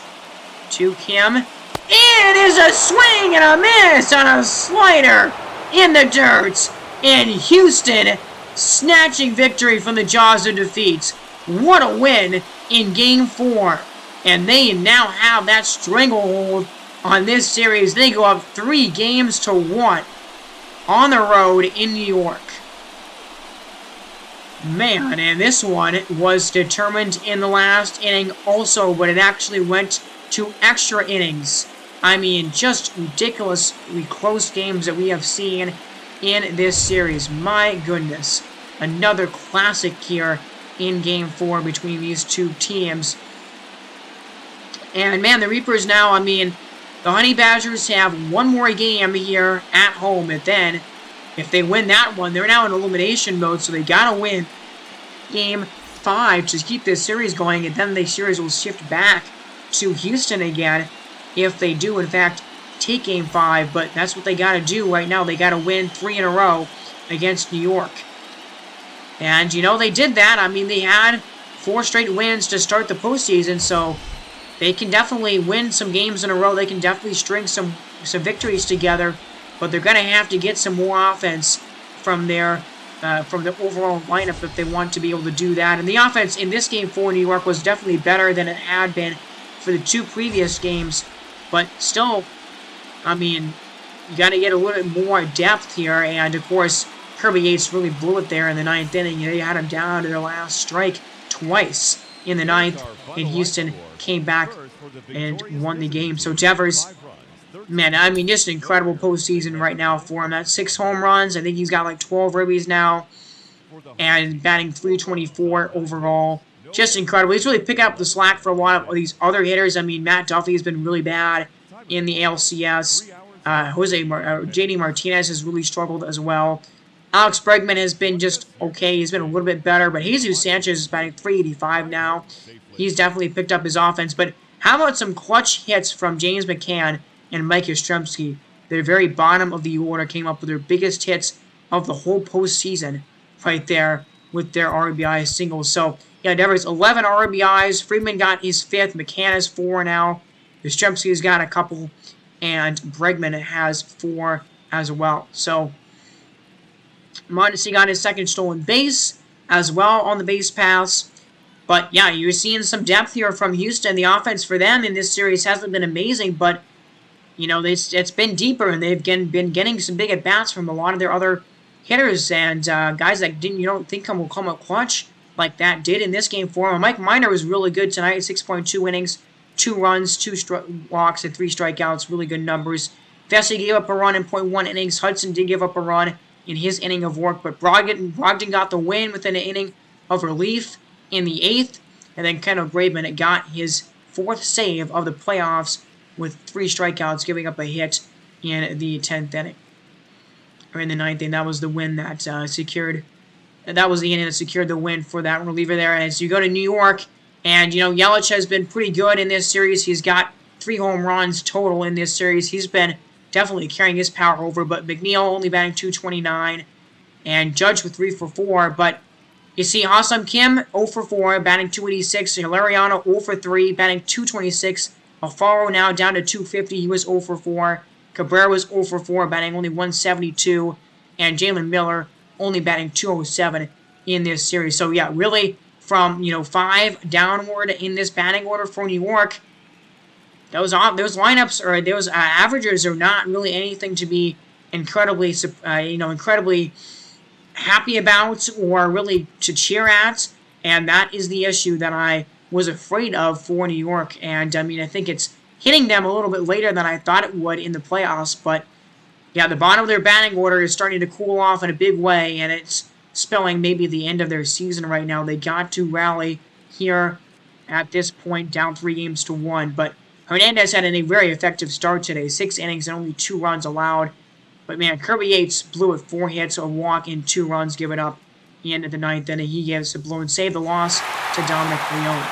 to Kim. It is a swing and a miss on a slider in the dirt. And Houston snatching victory from the jaws of defeat. What a win in Game 4. And they now have that stranglehold on this series. They go up 3-1 on the road in New York. Man, and this one was determined in the last inning also, but it actually went to extra innings. I mean, just ridiculously close games that we have seen in this series. My goodness. Another classic here in Game 4 between these two teams. And man, the Reapers now, I mean, the Honey Badgers have one more game here at home, and then if they win that one, they're now in elimination mode, so they gotta win Game 5 to keep this series going, and then the series will shift back to Houston again if they do, in fact, take Game 5, but that's what they gotta do right now. They gotta win 3 in a row against New York. And, you know, they did that. I mean, they had 4 straight wins to start the postseason, so they can definitely win some games in a row. They can definitely string some victories together, but they're going to have to get some more offense from the overall lineup if they want to be able to do that. And the offense in this game for New York was definitely better than it had been for the 2 previous games, but still, I mean, you got to get a little bit more depth here, and of course, Kirby Yates really blew it there in the 9th inning. They had him down to their last strike twice in the 9th, and Houston came back and won the game. So Devers, man, I mean, just an incredible postseason right now for him. That's 6 home runs. I think he's got like 12 ribbies now, and batting .324 overall. Just incredible. He's really picking up the slack for a lot of these other hitters. I mean, Matt Duffy has been really bad in the ALCS. JD Martinez has really struggled as well. Alex Bregman has been just okay. He's been a little bit better, but Jesus Sanchez is batting .385 now. He's definitely picked up his offense. But how about some clutch hits from James McCann and Mike Yastrzemski? The very bottom of the order came up with their biggest hits of the whole postseason right there with their RBI singles. So, yeah, Devers 11 RBIs. Friedman got his 5th. McCann has 4 now. Yastrzemski's got a couple. And Bregman has 4 as well. So, Mondesi got his 2nd stolen base as well on the base paths. But yeah, you're seeing some depth here from Houston. The offense for them in this series hasn't been amazing, but you know, it's been deeper, and they've been getting some big at-bats from a lot of their other hitters and guys that you don't think will come up clutch like that did in this game for him. Mike Minor was really good tonight, 6.2 innings, 2 runs, 2 walks, and 3 strikeouts, really good numbers. Vesey gave up a run in .1 innings. Hudson did give up a run in his inning of work, but Brogdon got the win within an inning of relief in the 8th, and then Kendall Graveman got his 4th save of the playoffs with 3 strikeouts, giving up a hit in the 10th inning. Or in the 9th inning. That was the win that secured... That was the inning that secured the win for that reliever there. As you go to New York, and, you know, Yelich has been pretty good in this series. He's got 3 home runs total in this series. He's been definitely carrying his power over, but McNeil only batting .229, and Judge with 3 for 4, but you see Ha-Seong Kim 0 for 4, batting .286, Hilariano 0 for 3, batting .226, Alfaro now down to .250, he was 0 for 4, Cabrera was 0 for 4, batting only .172, and Jalen Miller only batting .207 in this series. So yeah, really from, you know, 5 downward in this batting order for New York, those lineups or those averages are not really anything to be incredibly, incredibly happy about or really to cheer at, and that is the issue that I was afraid of for New York. And I mean, I think it's hitting them a little bit later than I thought it would in the playoffs, but yeah, the bottom of their batting order is starting to cool off in a big way, and it's spelling maybe the end of their season right now. They got to rally here at this point, down 3-1, but Hernandez had a very effective start today, 6 innings and only 2 runs allowed. But man, Kirby Yates blew it, 4 hits, a walk, and 2 runs given up in the 9th inning. He gave us a blow and saved the loss to Dominic Leone.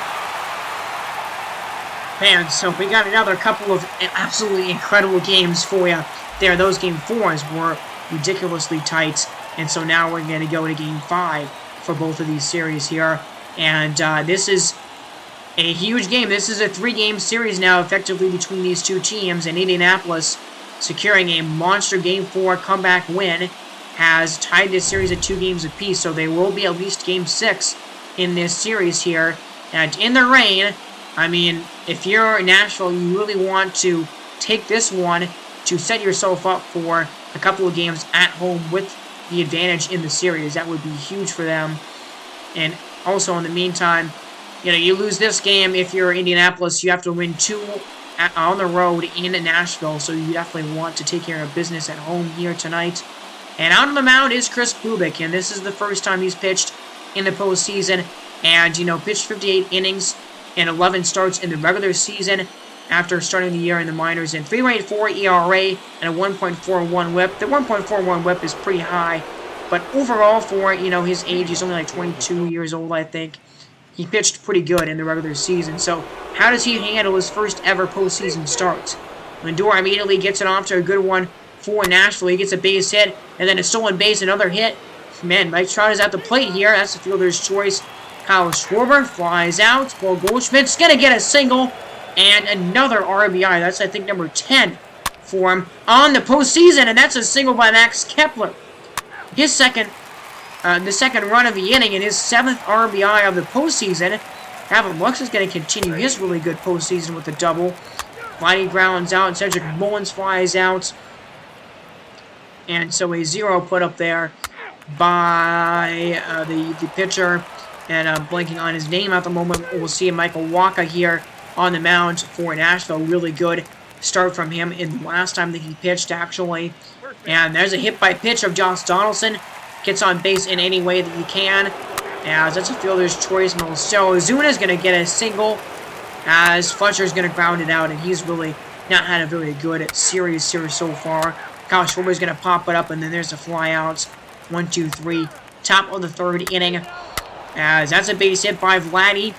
Man, so we got another couple of absolutely incredible games for you there. Those game 4s were ridiculously tight, and so now we're going to go to game 5 for both of these series here. And this is a huge game. This is a 3-game series now, effectively, between these two teams, and Indianapolis, securing a monster Game 4 comeback win, has tied this series at 2 games apiece, so they will be at least Game 6 in this series here. And in the rain, I mean, if you're Nashville, you really want to take this one to set yourself up for a couple of games at home with the advantage in the series. That would be huge for them. And also, in the meantime, you know, you lose this game if you're Indianapolis, you have to win 2 on the road in Nashville, so you definitely want to take care of business at home here tonight. And out on the mound is Chris Kubik, and this is the first time he's pitched in the postseason, and, you know, pitched 58 innings and 11 starts in the regular season after starting the year in the minors, and 3.84 ERA and a 1.41 whip. The 1.41 whip is pretty high, but overall for, you know, his age, he's only like 22 years old, I think. He pitched pretty good in the regular season. So how does he handle his first ever postseason start? Lindor immediately gets it off to a good one for Nashville. He gets a base hit, and then a stolen base, another hit. Man, Mike Trout is at the plate here. That's the fielder's choice. Kyle Schwarber flies out. Paul Goldschmidt's going to get a single, and another RBI. That's, I think, number 10 for him on the postseason, and that's a single by Max Kepler. His second run of the inning and his 7th RBI of the postseason. Gavin Lux is going to continue his really good postseason with a double. Vladdy grounds out, and Cedric Mullins flies out. And so a 0 put up there by the pitcher. And blanking on his name at the moment. We'll see Michael Wacha here on the mound for Nashville. Really good start from him in the last time that he pitched, actually. And there's a hit by pitch of Josh Donaldson. Gets on base in any way that he can, as that's a fielder's choice. So Ozuna is going to get a single, as Fletcher's going to ground it out, and he's really not had a very good series here so far. Kyle Schwarber is going to pop it up, and then there's a fly out. 1, 2, 3. Top of the 3rd inning, as that's a base hit by Vladdy.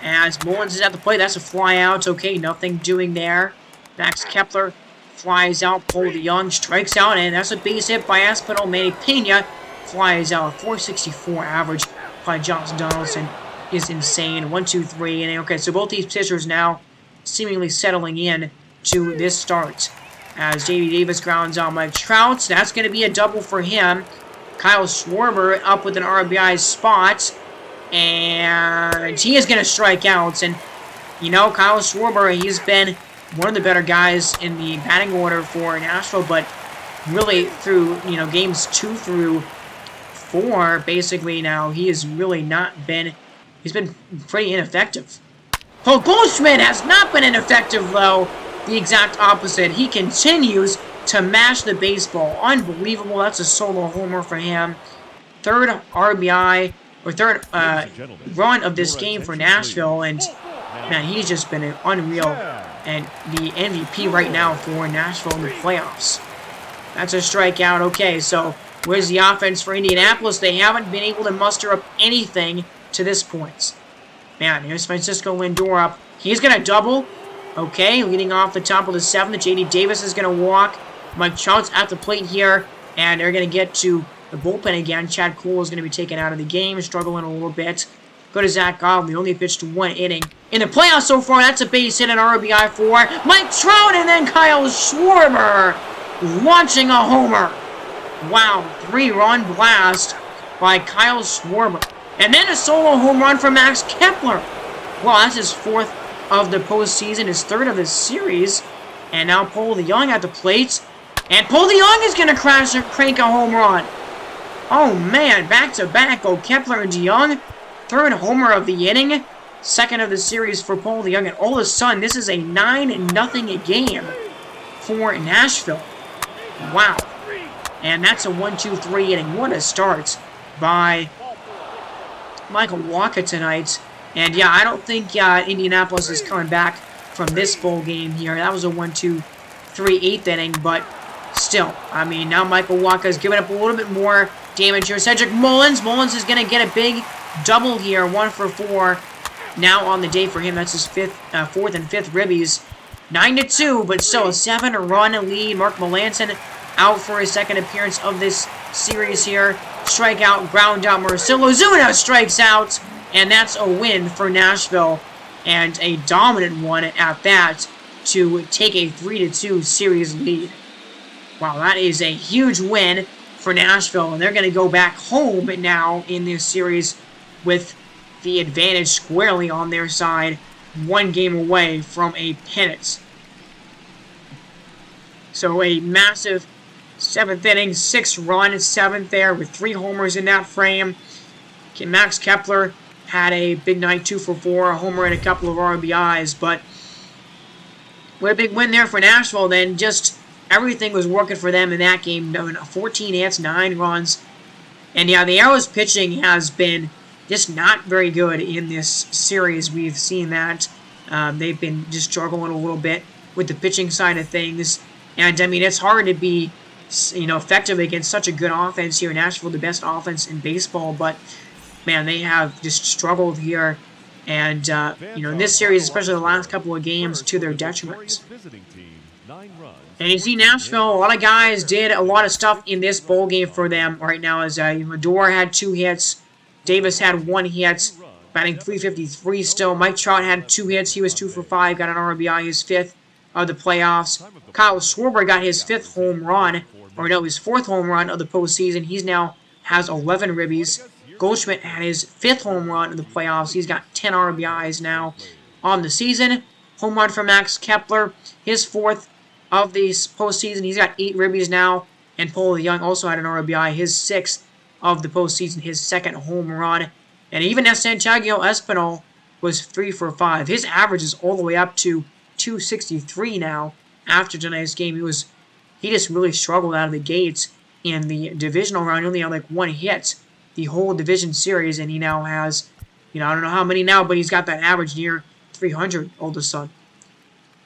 As Mullins is at the plate, that's a fly out. Okay, nothing doing there. Max Kepler flies out. Paul DeYoung strikes out, and that's a base hit by Espinal. Manny Pena flies out. 464 average by Josh Donaldson is insane. 1, 2, 3 inning. Okay, so both these pitchers now seemingly settling in to this start. As J.D. Davis grounds out Mike Trout. That's going to be a double for him. Kyle Schwarber up with an RBI spot. And he is going to strike out. And, you know, Kyle Schwarber, he's been one of the better guys in the batting order for Nashville. But really through, you know, games 2 through 4, basically now, he has really not been, he's been pretty ineffective. Paul Goldschmidt has not been ineffective, though. The exact opposite. He continues to mash the baseball. Unbelievable. That's a solo homer for him. Third RBI, or third run of this game for Nashville. And, man, he's just been unreal. And the MVP right now for Nashville in the playoffs. That's a strikeout. Okay, so where's the offense for Indianapolis? They haven't been able to muster up anything to this point. Man, here's Francisco Lindor up. He's going to double. Okay, leading off the top of the 7th. J.D. Davis is going to walk. Mike Trout's at the plate here. And they're going to get to the bullpen again. Chad Cole is going to be taken out of the game. Struggling a little bit. Go to Zach Godley. Only pitched 1 inning. In the playoffs so far, that's a base hit and RBI for Mike Trout. And then Kyle Schwarber launching a homer. Wow, 3-run blast by Kyle Schwarber. And then a solo home run for Max Kepler. Well, that's his 4th of the postseason, his 3rd of the series. And now Paul DeJong at the plate. And Paul DeJong is going to crank a home run. Oh, man, back-to-back go Kepler and DeJong. 3rd homer of the inning. 2nd of the series for Paul DeJong. And all of a sudden, this is a 9-0 game for Nashville. Wow. And that's a 1-2-3 inning. What a start by Michael Walker tonight. And yeah, I don't think Indianapolis is coming back from this bowl game here. That was a 1-2-3 8th inning, but still, I mean, now Michael Walker is giving up a little bit more damage here. Cedric Mullins. Mullins is going to get a big double here, 1 for 4. Now on the day for him, that's his 4th and 5th ribbies. 9-2, but still a 7-run lead. Mark Melancon out for his 2nd appearance of this series here. Strikeout, ground out. Marcell Ozuna strikes out. And that's a win for Nashville, and a dominant one at that, to take a 3-2 series lead. Wow, that is a huge win for Nashville, and they're going to go back home now in this series with the advantage squarely on their side, 1 game away from a pennant. So a massive 7th inning, 6-run 7th there with 3 homers in that frame. Max Kepler had a big night, 2 for 4, a homer and a couple of RBIs, but what a big win there for Nashville. Then just everything was working for them in that game. 14 hits, 9 runs, and yeah, the Arrows pitching has been just not very good in this series. We've seen that they've been just struggling a little bit with the pitching side of things, and I mean, it's hard to be, you know, effective against such a good offense here in Nashville, the best offense in baseball, but man, they have just struggled here, and, you know, in this series, especially the last couple of games, to their detriment. And you see Nashville, a lot of guys did a lot of stuff in this bowl game for them right now, as Lindor had 2 hits, Davis had 1 hit, batting .353 still. Mike Trout had 2 hits, he was 2 for 5, got an RBI, his 5th of the playoffs. Kyle Schwarber got his 5th home run, or no, his 4th home run of the postseason. He's now has 11 ribbies. Goldschmidt had his 5th home run in the playoffs. He's got 10 RBIs now on the season. Home run for Max Kepler, his 4th of the postseason. He's got 8 ribbies now. And Paul DeJong also had an RBI, his 6th of the postseason, his 2nd home run. And even Santiago Espinal was 3 for 5. His average is all the way up to 263 now after tonight's game. He just really struggled out of the gates in the divisional round. He only had like 1 hit the whole division series, and he now has, you know, I don't know how many now, but he's got that average near 300 all of a sudden.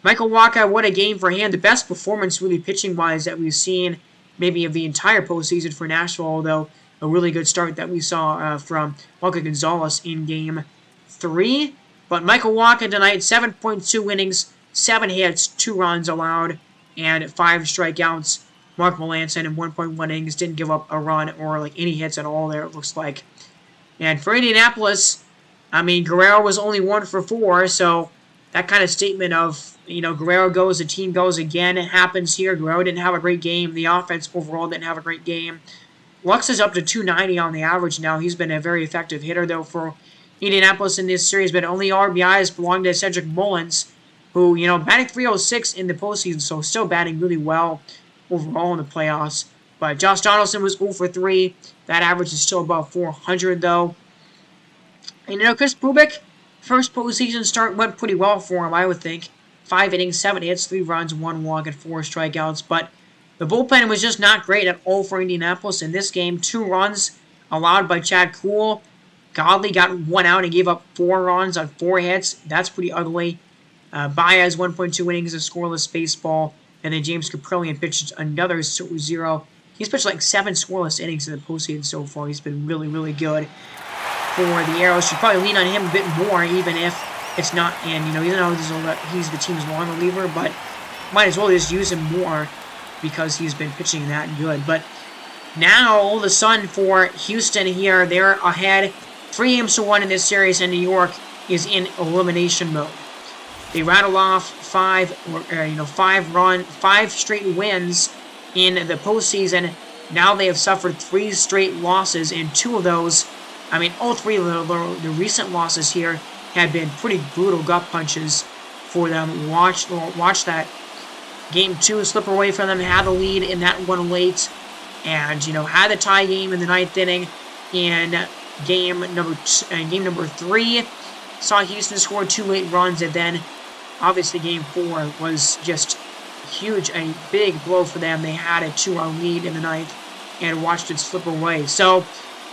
Michael Wacha, what a game for him. The best performance really pitching-wise that we've seen maybe of the entire postseason for Nashville, although a really good start that we saw from Walker Gonzalez in Game 3. But Michael Wacha tonight, 7.2 innings, 7 hits, 2 runs allowed, and 5 strikeouts. Mark Melancon in 1.1 innings didn't give up a run or like any hits at all there, it looks like. And for Indianapolis, I mean, Guerrero was only 1 for 4, so that kind of statement of, you know, Guerrero goes, the team goes again, it happens here. Guerrero didn't have a great game. The offense overall didn't have a great game. Lux is up to 290 on the average now. He's been a very effective hitter, though, for Indianapolis in this series, but only RBIs belong to Cedric Mullins, who, you know, batting 306 in the postseason, so still batting really well overall in the playoffs. But Josh Donaldson was 0 for 3. That average is still above 400, though. And, you know, Chris Bubik, first postseason start went pretty well for him, I would think. 5 innings, 7 hits, 3 runs, 1 walk, and 4 strikeouts. But the bullpen was just not great at all for Indianapolis in this game. 2 runs allowed by Chad Kuhl. Godley got 1 out and gave up 4 runs on 4 hits. That's pretty ugly. Baez, 1.2 innings of scoreless baseball. And then James Caprillion pitched another 0. He's pitched like 7 scoreless innings in the postseason so far. He's been really, really good for the Arrows. Should probably lean on him a bit more, even if it's not. And, you know, even though he's the team's long reliever, but might as well just use him more because he's been pitching that good. But now, all of a sudden, for Houston here, they're ahead 3-1 in this series, and New York is in elimination mode. They rattle off 5 straight wins in the postseason. Now they have suffered 3 straight losses, and 2 of those, I mean, all 3 of the recent losses here have been pretty brutal gut punches for them. Watch that game 2 slip away from them. Had the lead in that one late, and you know, had the tie game in the 9th inning. In game number 3, saw Houston score 2 late runs, and then obviously game 4 was just huge, a big blow for them. They had a 2-run lead in the 9th and watched it slip away. So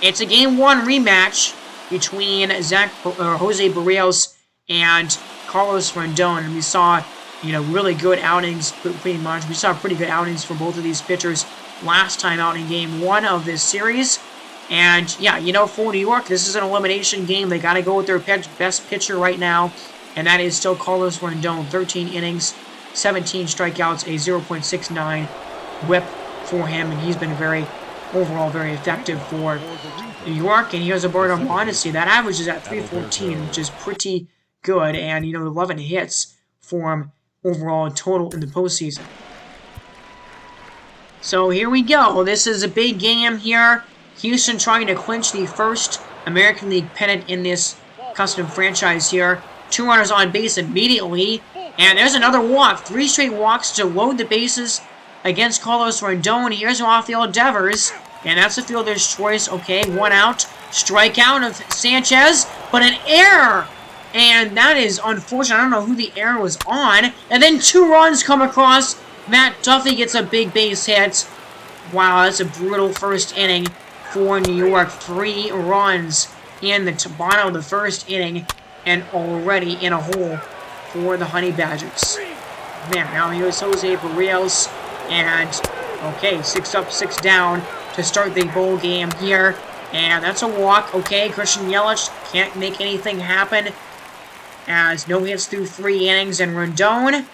it's a game 1 rematch between Jose Barrios and Carlos Rendon, and we saw, you know, really good outings. Pretty much, we saw pretty good outings for both of these pitchers last time out in game 1 of this series. And yeah, you know, for New York, this is an elimination game. They got to go with their best pitcher right now, and that is still Carlos Rendon. 13 innings, 17 strikeouts, a 0.69 whip for him, and he's been overall very effective for New York. And here's a bird of honesty. That average is at 314, which is pretty good, and, you know, 11 hits for him overall total in the postseason. So here we go. This is a big game here. Houston trying to clinch the first American League pennant in this custom franchise here. 2 runners on base immediately. And there's another walk. 3 straight walks to load the bases against Carlos Rendon. Here's an off-field Devers. And that's the fielder's choice. Okay, 1 out. Strikeout of Sanchez. But an error. And that is unfortunate. I don't know who the error was on. And then 2 runs come across. Matt Duffy gets a big base hit. Wow, that's a brutal first inning for New York. 3 runs in the bottom of the first inning, and already in a hole for the Honey Badgers. Man, now here's Jose Barrios, and okay, 6 up, 6 down to start the bowl game here, and that's a walk. Okay, Christian Yelich can't make anything happen, as no hits through 3 innings, and Rendon,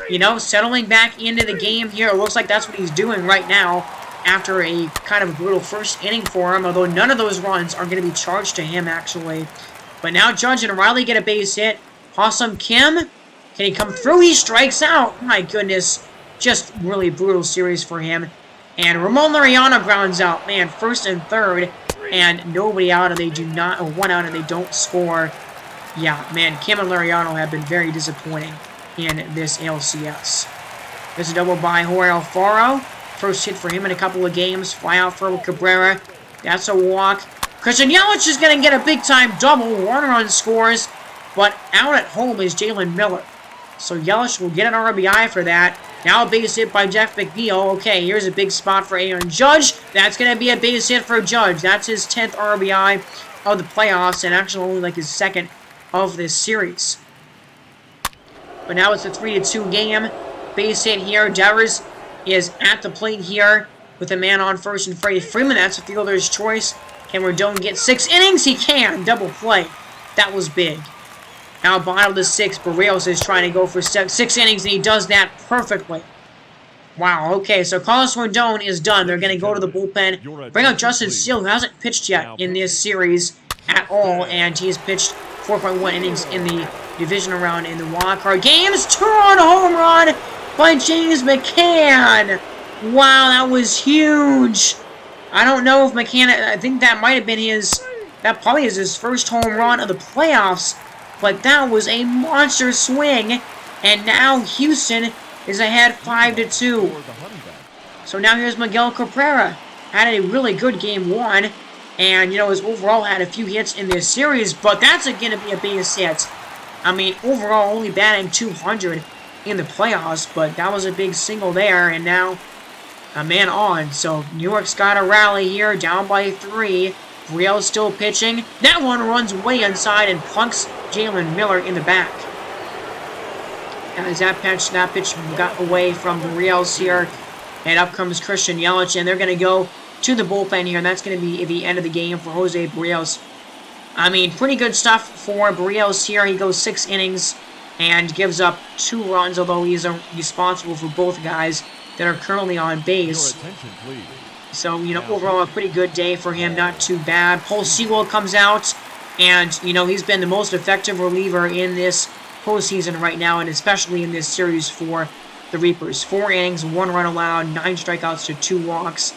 you know, settling back into the game here. It looks like that's what he's doing right now, after a kind of brutal first inning for him, although none of those runs are going to be charged to him, actually. But now Judge and Riley get a base hit. Possum Kim, can he come through? He strikes out. My goodness, just really brutal series for him. And Ramon Laureano grounds out. Man, first and third, and nobody out, and they do not, or 1 out, and they don't score. Yeah, man, Kim and Laureano have been very disappointing in this ALCS. There's a double by Jorge Alfaro. First hit for him in a couple of games. Fly out for Cabrera. That's a walk. Christian Yelich is going to get a big-time double. 1 run scores. But out at home is Jalen Miller. So Yelich will get an RBI for that. Now a base hit by Jeff McNeil. Okay, here's a big spot for Aaron Judge. That's going to be a base hit for Judge. That's his 10th RBI of the playoffs, and actually only like his 2nd of this series. But now it's a 3-2 game. Base hit here. Devers is at the plate here with a man on first and Freddie Freeman. That's a fielder's choice. Can Rendon get 6 innings? He can. Double play. That was big. Now bottom of the 6th, Barrios is trying to go for 6 innings, and he does that perfectly. Wow, okay, so Carlos Rendon is done. They're going to go to the bullpen. Bring up Justin Steele, who hasn't pitched yet in this series at all, and he has pitched 4.1 innings in the divisional round in the wildcard games. 2-run home run by James McCann. Wow, that was huge. I don't know if I think that might have been that probably is his first home run of the playoffs, but that was a monster swing, and now Houston is ahead 5-2. So now here's Miguel Cabrera. Had a really good game 1, and, you know, has overall had a few hits in this series, but that's going to be a base hit. I mean, overall only batting 200 in the playoffs, but that was a big single there, and now a man on. So New York's got a rally here, down by 3. Brielle's still pitching. That one runs way inside and plunks Jalen Miller in the back. As that pitch got away from Brielle's here, and up comes Christian Yelich, and they're going to go to the bullpen here, and that's going to be the end of the game for Jose Brielle's. I mean, pretty good stuff for Brielle's here. He goes 6 innings and gives up 2 runs, although he's responsible for both guys that are currently on base. So, you know, overall a pretty good day for him, not too bad. Paul Sewald comes out, and, you know, he's been the most effective reliever in this postseason right now, and especially in this series for the Reapers. 4 innings, 1 run allowed, 9 strikeouts to 2 walks.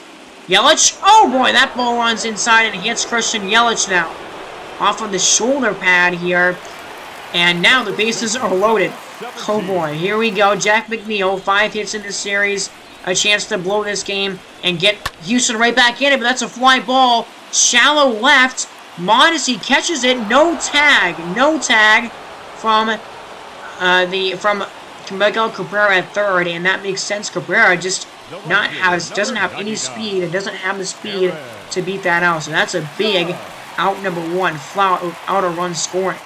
Yelich, oh boy, that ball runs inside and hits Christian Yelich now. Off of the shoulder pad here, and now the bases are loaded. Oh boy, here we go. Jack McNeil, 5 hits in this series, a chance to blow this game and get Houston right back in it, but that's a fly ball. Shallow left. Mondesi catches it. No tag from Miguel Cabrera at third, and that makes sense. Cabrera just doesn't have any speed and doesn't have the speed to beat that out. So that's a big out number 1, out of run scoring.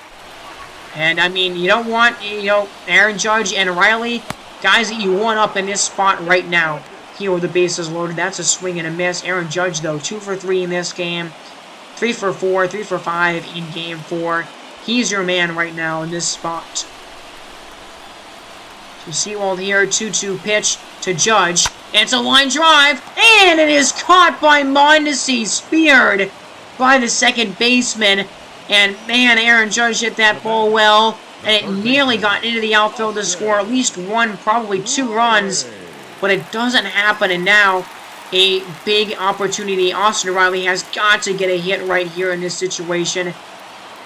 And I mean, you don't want, you know, Aaron Judge and Riley, guys that you want up in this spot right now. Here with the bases loaded, that's a swing and a miss. Aaron Judge, though, 2 for 3 in this game, 3 for 4, 3 for 5 in game 4. He's your man right now in this spot. So Sewald here, 2-2 pitch to Judge. It's a line drive, and it is caught by Mondesi, speared by the second baseman. And man, Aaron Judge hit that ball well, and it nearly got into the outfield to score at least 1, probably 2 runs, but it doesn't happen. And now a big opportunity. Austin Riley has got to get a hit right here in this situation.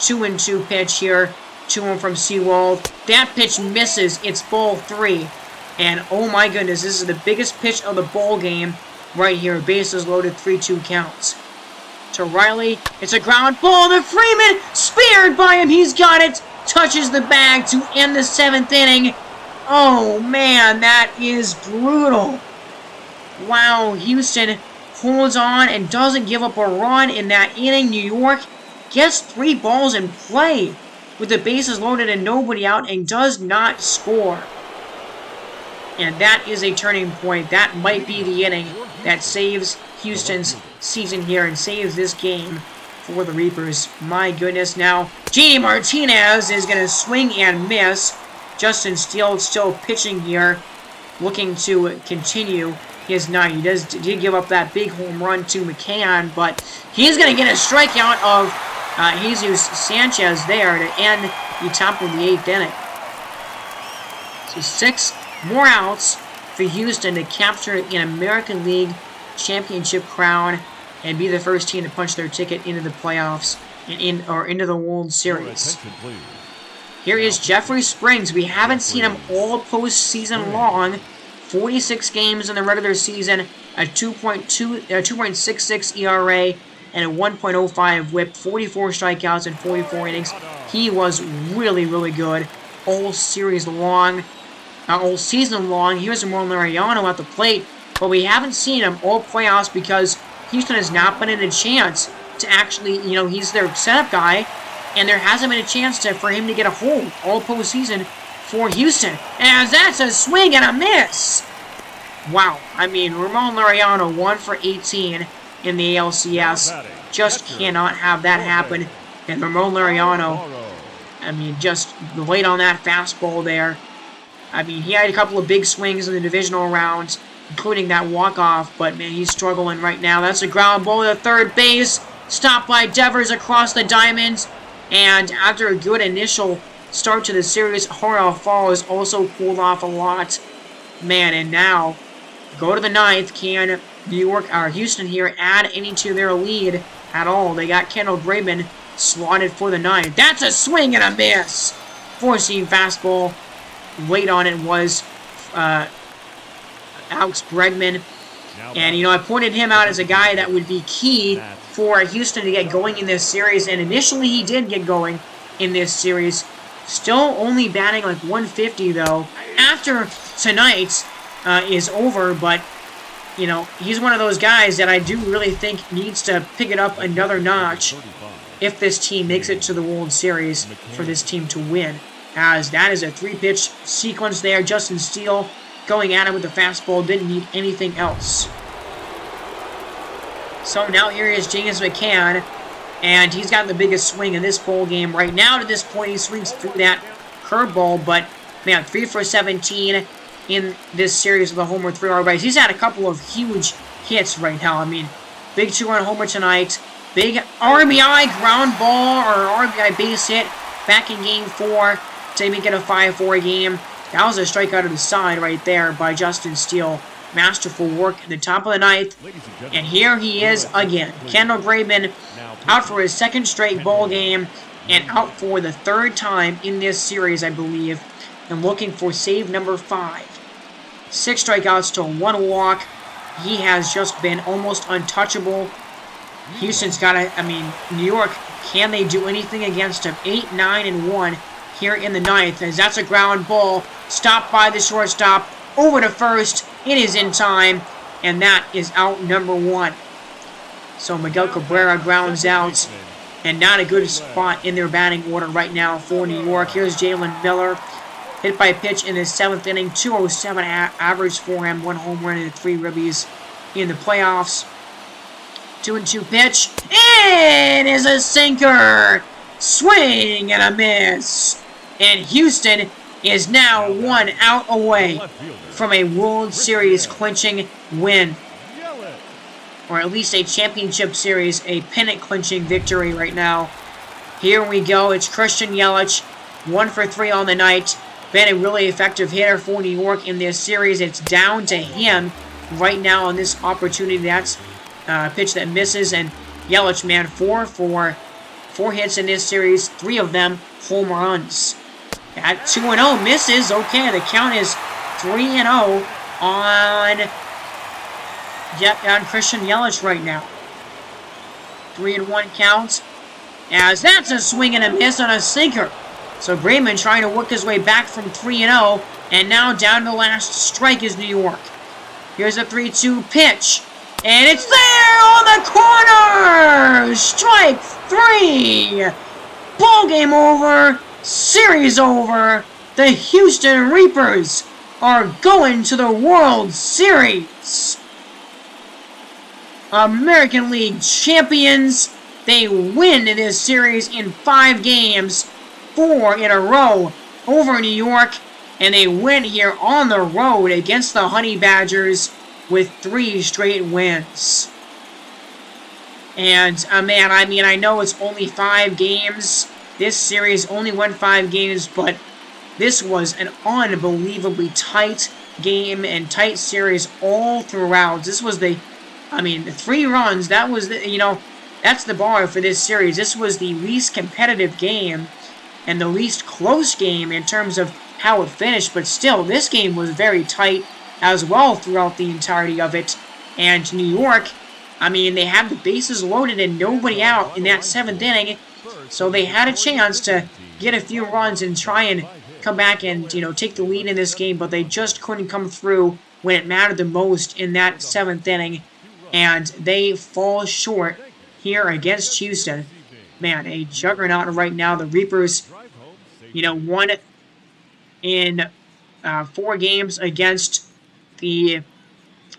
2-2 pitch here, 2-1 from Sewald. That pitch misses. It's ball 3. And oh my goodness, this is the biggest pitch of the ball game right here. Bases loaded, 3-2 counts. To Riley, it's a ground ball to Freeman, speared by him, he's got it, touches the bag to end the 7th inning. Oh man, that is brutal. Wow, Houston holds on and doesn't give up a run in that inning. New York gets 3 balls in play with the bases loaded and nobody out and does not score. And that is a turning point. That might be the inning that saves Houston's season here and saves this game for the Reapers. My goodness. Now, J.D. Martinez is going to swing and miss. Justin Steele still pitching here, looking to continue his night. He did give up that big home run to McCann, but he's going to get a strikeout of Jesus Sanchez there to end the top of the 8th inning. So 6 more outs for Houston to capture an American League championship crown and be the first team to punch their ticket into the playoffs and into the World Series. Here is Jeffrey Springs. We haven't seen him all postseason long. 46 games in the regular season, a 2.66 ERA, and a 1.05 WHIP, 44 strikeouts in 44 innings. He was really, really good all season long. Here's Ramon Laureano at the plate, but we haven't seen him all playoffs because Houston has not been in a chance to actually, you know, he's their setup guy, and there hasn't been a chance for him to get a hold all postseason for Houston. And that's a swing and a miss. Wow. I mean, Ramon Laureano 1 for 18 in the ALCS. Just cannot have that happen. And Ramon Laureano, I mean, just late on that fastball there. I mean, he had a couple of big swings in the divisional rounds, including that walk-off, but man, he's struggling right now. That's a ground ball to third base, stopped by Devers across the diamonds, and after a good initial start to the series, Jorge Falls also cooled off a lot. Man, and now, go to the 9th, can Houston here add any to their lead at all. They got Kendall Graveman slotted for the 9th. That's a swing and a miss. Four-seam fastball. Late on it was Alex Bregman. And, you know, I pointed him out as a guy that would be key for Houston to get going in this series. And initially he did get going in this series. Still only batting like 150, though. After tonight is over, but, you know, he's one of those guys that I do really think needs to pick it up another notch if this team makes it to the World Series for this team to win. As that is a 3-pitch sequence there. Justin Steele going at it with the fastball, didn't need anything else. So now here is James McCann, and he's got the biggest swing in this bowl game right now. To this point, he swings through that curveball, but man, 3 for 17 in this series with a homer, 3 RBIs. He's had a couple of huge hits right now. I mean, big 2-run homer tonight, big RBI ground ball or RBI base hit back in Game 4 to make it a 5-4 game. That was a strikeout to the side right there by Justin Steele. Masterful work in the top of the 9th. And here he is again. Kendall Graveman out for his 2nd straight ball game and out for the 3rd time in this series, I believe. And looking for save number 5. 6 strikeouts to 1 walk. He has just been almost untouchable. Houston's got to, I mean, New York, can they do anything against him? 8, 9, and 1 here in the 9th, as that's a ground ball. Stopped by the shortstop. Over to first. It is in time. And that is out number 1. So Miguel Cabrera grounds out. And not a good spot in their batting order right now for New York. Here's Jalen Miller. Hit by a pitch in the 7th inning. 207 average for him. 1 home run and 3 ribbies in the playoffs. 2-2 pitch. It is a sinker. Swing and a miss. And Houston is now 1 out away from a World Series clinching win. Or at least a championship series, a pennant clinching victory right now. Here we go. It's Christian Yelich. 1 for 3 on the night. Been a really effective hitter for New York in this series. It's down to him right now on this opportunity. That's a pitch that misses. And Yelich, man, 4 for 4 hits in this series. 3 of them home runs. At 2-0 misses. Okay, the count is 3-0 on Christian Yelich right now. 3-1 count. As that's a swing and a miss on a sinker. So Graveman trying to work his way back from 3-0. And now down to the last strike is New York. Here's a 3-2 pitch. And it's there on the corner! Strike 3! Ball game over. Series over. The Houston Reapers are going to the World Series. American League champions. They win this series in 5 games. 4 in a row over New York. And they win here on the road against the Honey Badgers with 3 straight wins. And, man, I mean, I know it's only 5 games. This series only went 5 games, but this was an unbelievably tight game and tight series all throughout. This was the 3 runs, that was, that's the bar for this series. This was the least competitive game and the least close game in terms of how it finished, but still, this game was very tight as well throughout the entirety of it. And New York, I mean, they had the bases loaded and nobody out in that 7th inning, so they had a chance to get a few runs and try and come back and, take the lead in this game, but they just couldn't come through when it mattered the most in that 7th inning, and they fall short here against Houston. Man, a juggernaut right now. The Reapers, won in 4 games against the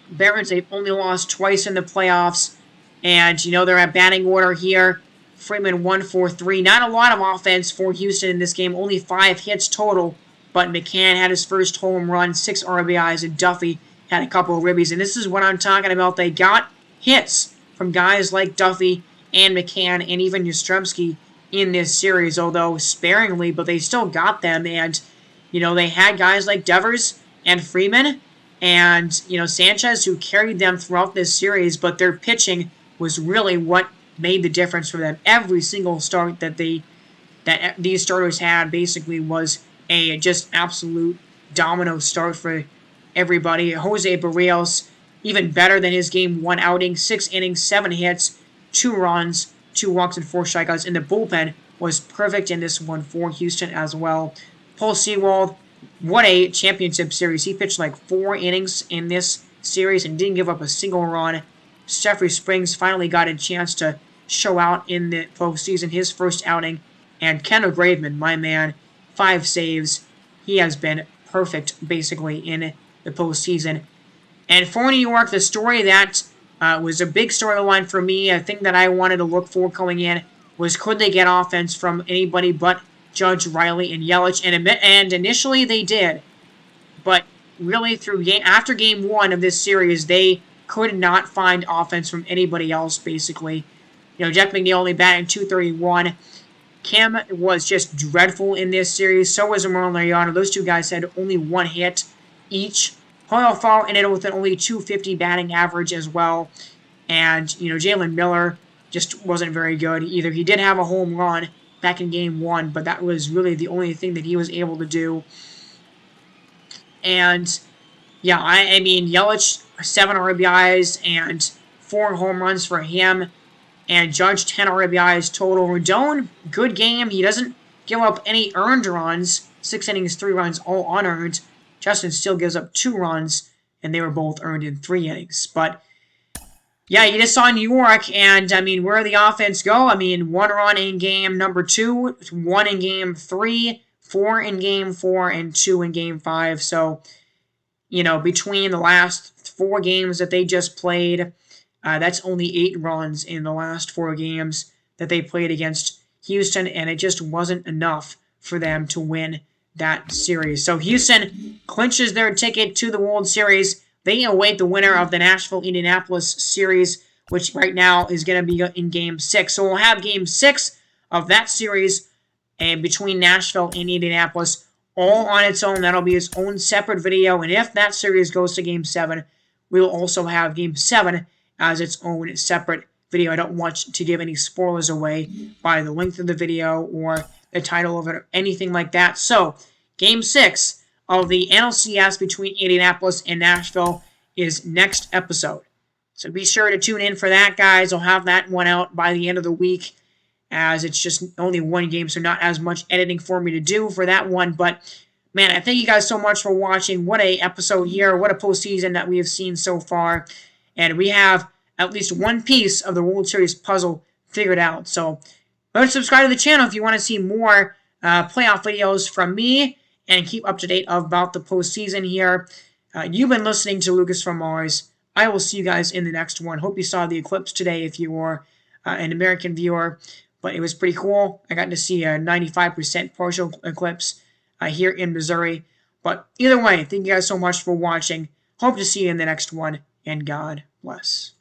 Barons. They've only lost twice in the playoffs, and, they're at batting order here. Freeman 1 for 3. Not a lot of offense for Houston in this game. Only 5 hits total. But McCann had his first home run, 6 RBIs, and Duffy had a couple of ribbies. And this is what I'm talking about. They got hits from guys like Duffy and McCann and even Yastrzemski in this series, although sparingly, but they still got them. And, they had guys like Devers and Freeman and, you know, Sanchez, who carried them throughout this series, but their pitching was really what made the difference for them. Every single start that these starters had basically was a just absolute domino start for everybody. Jose Barrios, even better than his game 1 outing, 6 innings, 7 hits, 2 runs, 2 walks, and 4 strikeouts. And the bullpen was perfect in this one for Houston as well. Paul Sewald, what a championship series. He pitched like 4 innings in this series and didn't give up a single run. Jeffrey Springs finally got a chance to show out in the postseason, his first outing. And Kendall Graveman, my man, 5 saves. He has been perfect, basically, in the postseason. And for New York, the story that was a big storyline for me, a thing that I wanted to look for going in, was could they get offense from anybody but Judge, Riley, and Yelich? And initially they did. But really, after Game 1 of this series, they could not find offense from anybody else, basically. You know, Jeff McNeil only batting .231. Cam was just dreadful in this series. So was Ramon Laureano. Those two guys had only 1 hit each. Julio Fall ended with an only .250 batting average as well. And, you know, Jalen Miller just wasn't very good either. He did have a home run back in Game 1, but that was really the only thing that he was able to do. And, yeah, I mean, Yelich, 7 RBIs and 4 home runs for him. And Judge, 10 RBIs total. Rodon, good game. He doesn't give up any earned runs. 6 innings, 3 runs, all unearned. Justin still gives up 2 runs, and they were both earned in 3 innings. But, yeah, you just saw New York, and, I mean, where did the offense go? I mean, 1 run in game number 2, 1 in game 3, 4 in game 4, and 2 in game 5. So, you know, between the last 4 games that they just played, that's only 8 runs in the last 4 games that they played against Houston, and it just wasn't enough for them to win that series. So Houston clinches their ticket to the World Series. They await the winner of the Nashville-Indianapolis series, which right now is going to be in Game 6. So we'll have Game 6 of that series and between Nashville and Indianapolis all on its own. That'll be its own separate video. And if that series goes to Game 7, we'll also have Game 7 as its own separate video. I don't want to give any spoilers away by the length of the video or the title of it or anything like that. So, Game 6 of the NLCS between Indianapolis and Nashville is next episode. So be sure to tune in for that, guys. I'll have that one out by the end of the week, as it's just only 1 game, so not as much editing for me to do for that one. But, man, I thank you guys so much for watching. What a episode here. What a postseason that we have seen so far. And we have at least one piece of the World Series puzzle figured out. So, go and subscribe to the channel if you want to see more playoff videos from me and keep up to date about the postseason here. You've been listening to Lucas from Mars. I will see you guys in the next one. Hope you saw the eclipse today if you were an American viewer. But it was pretty cool. I got to see a 95% partial eclipse here in Missouri. But either way, thank you guys so much for watching. Hope to see you in the next one. And God bless.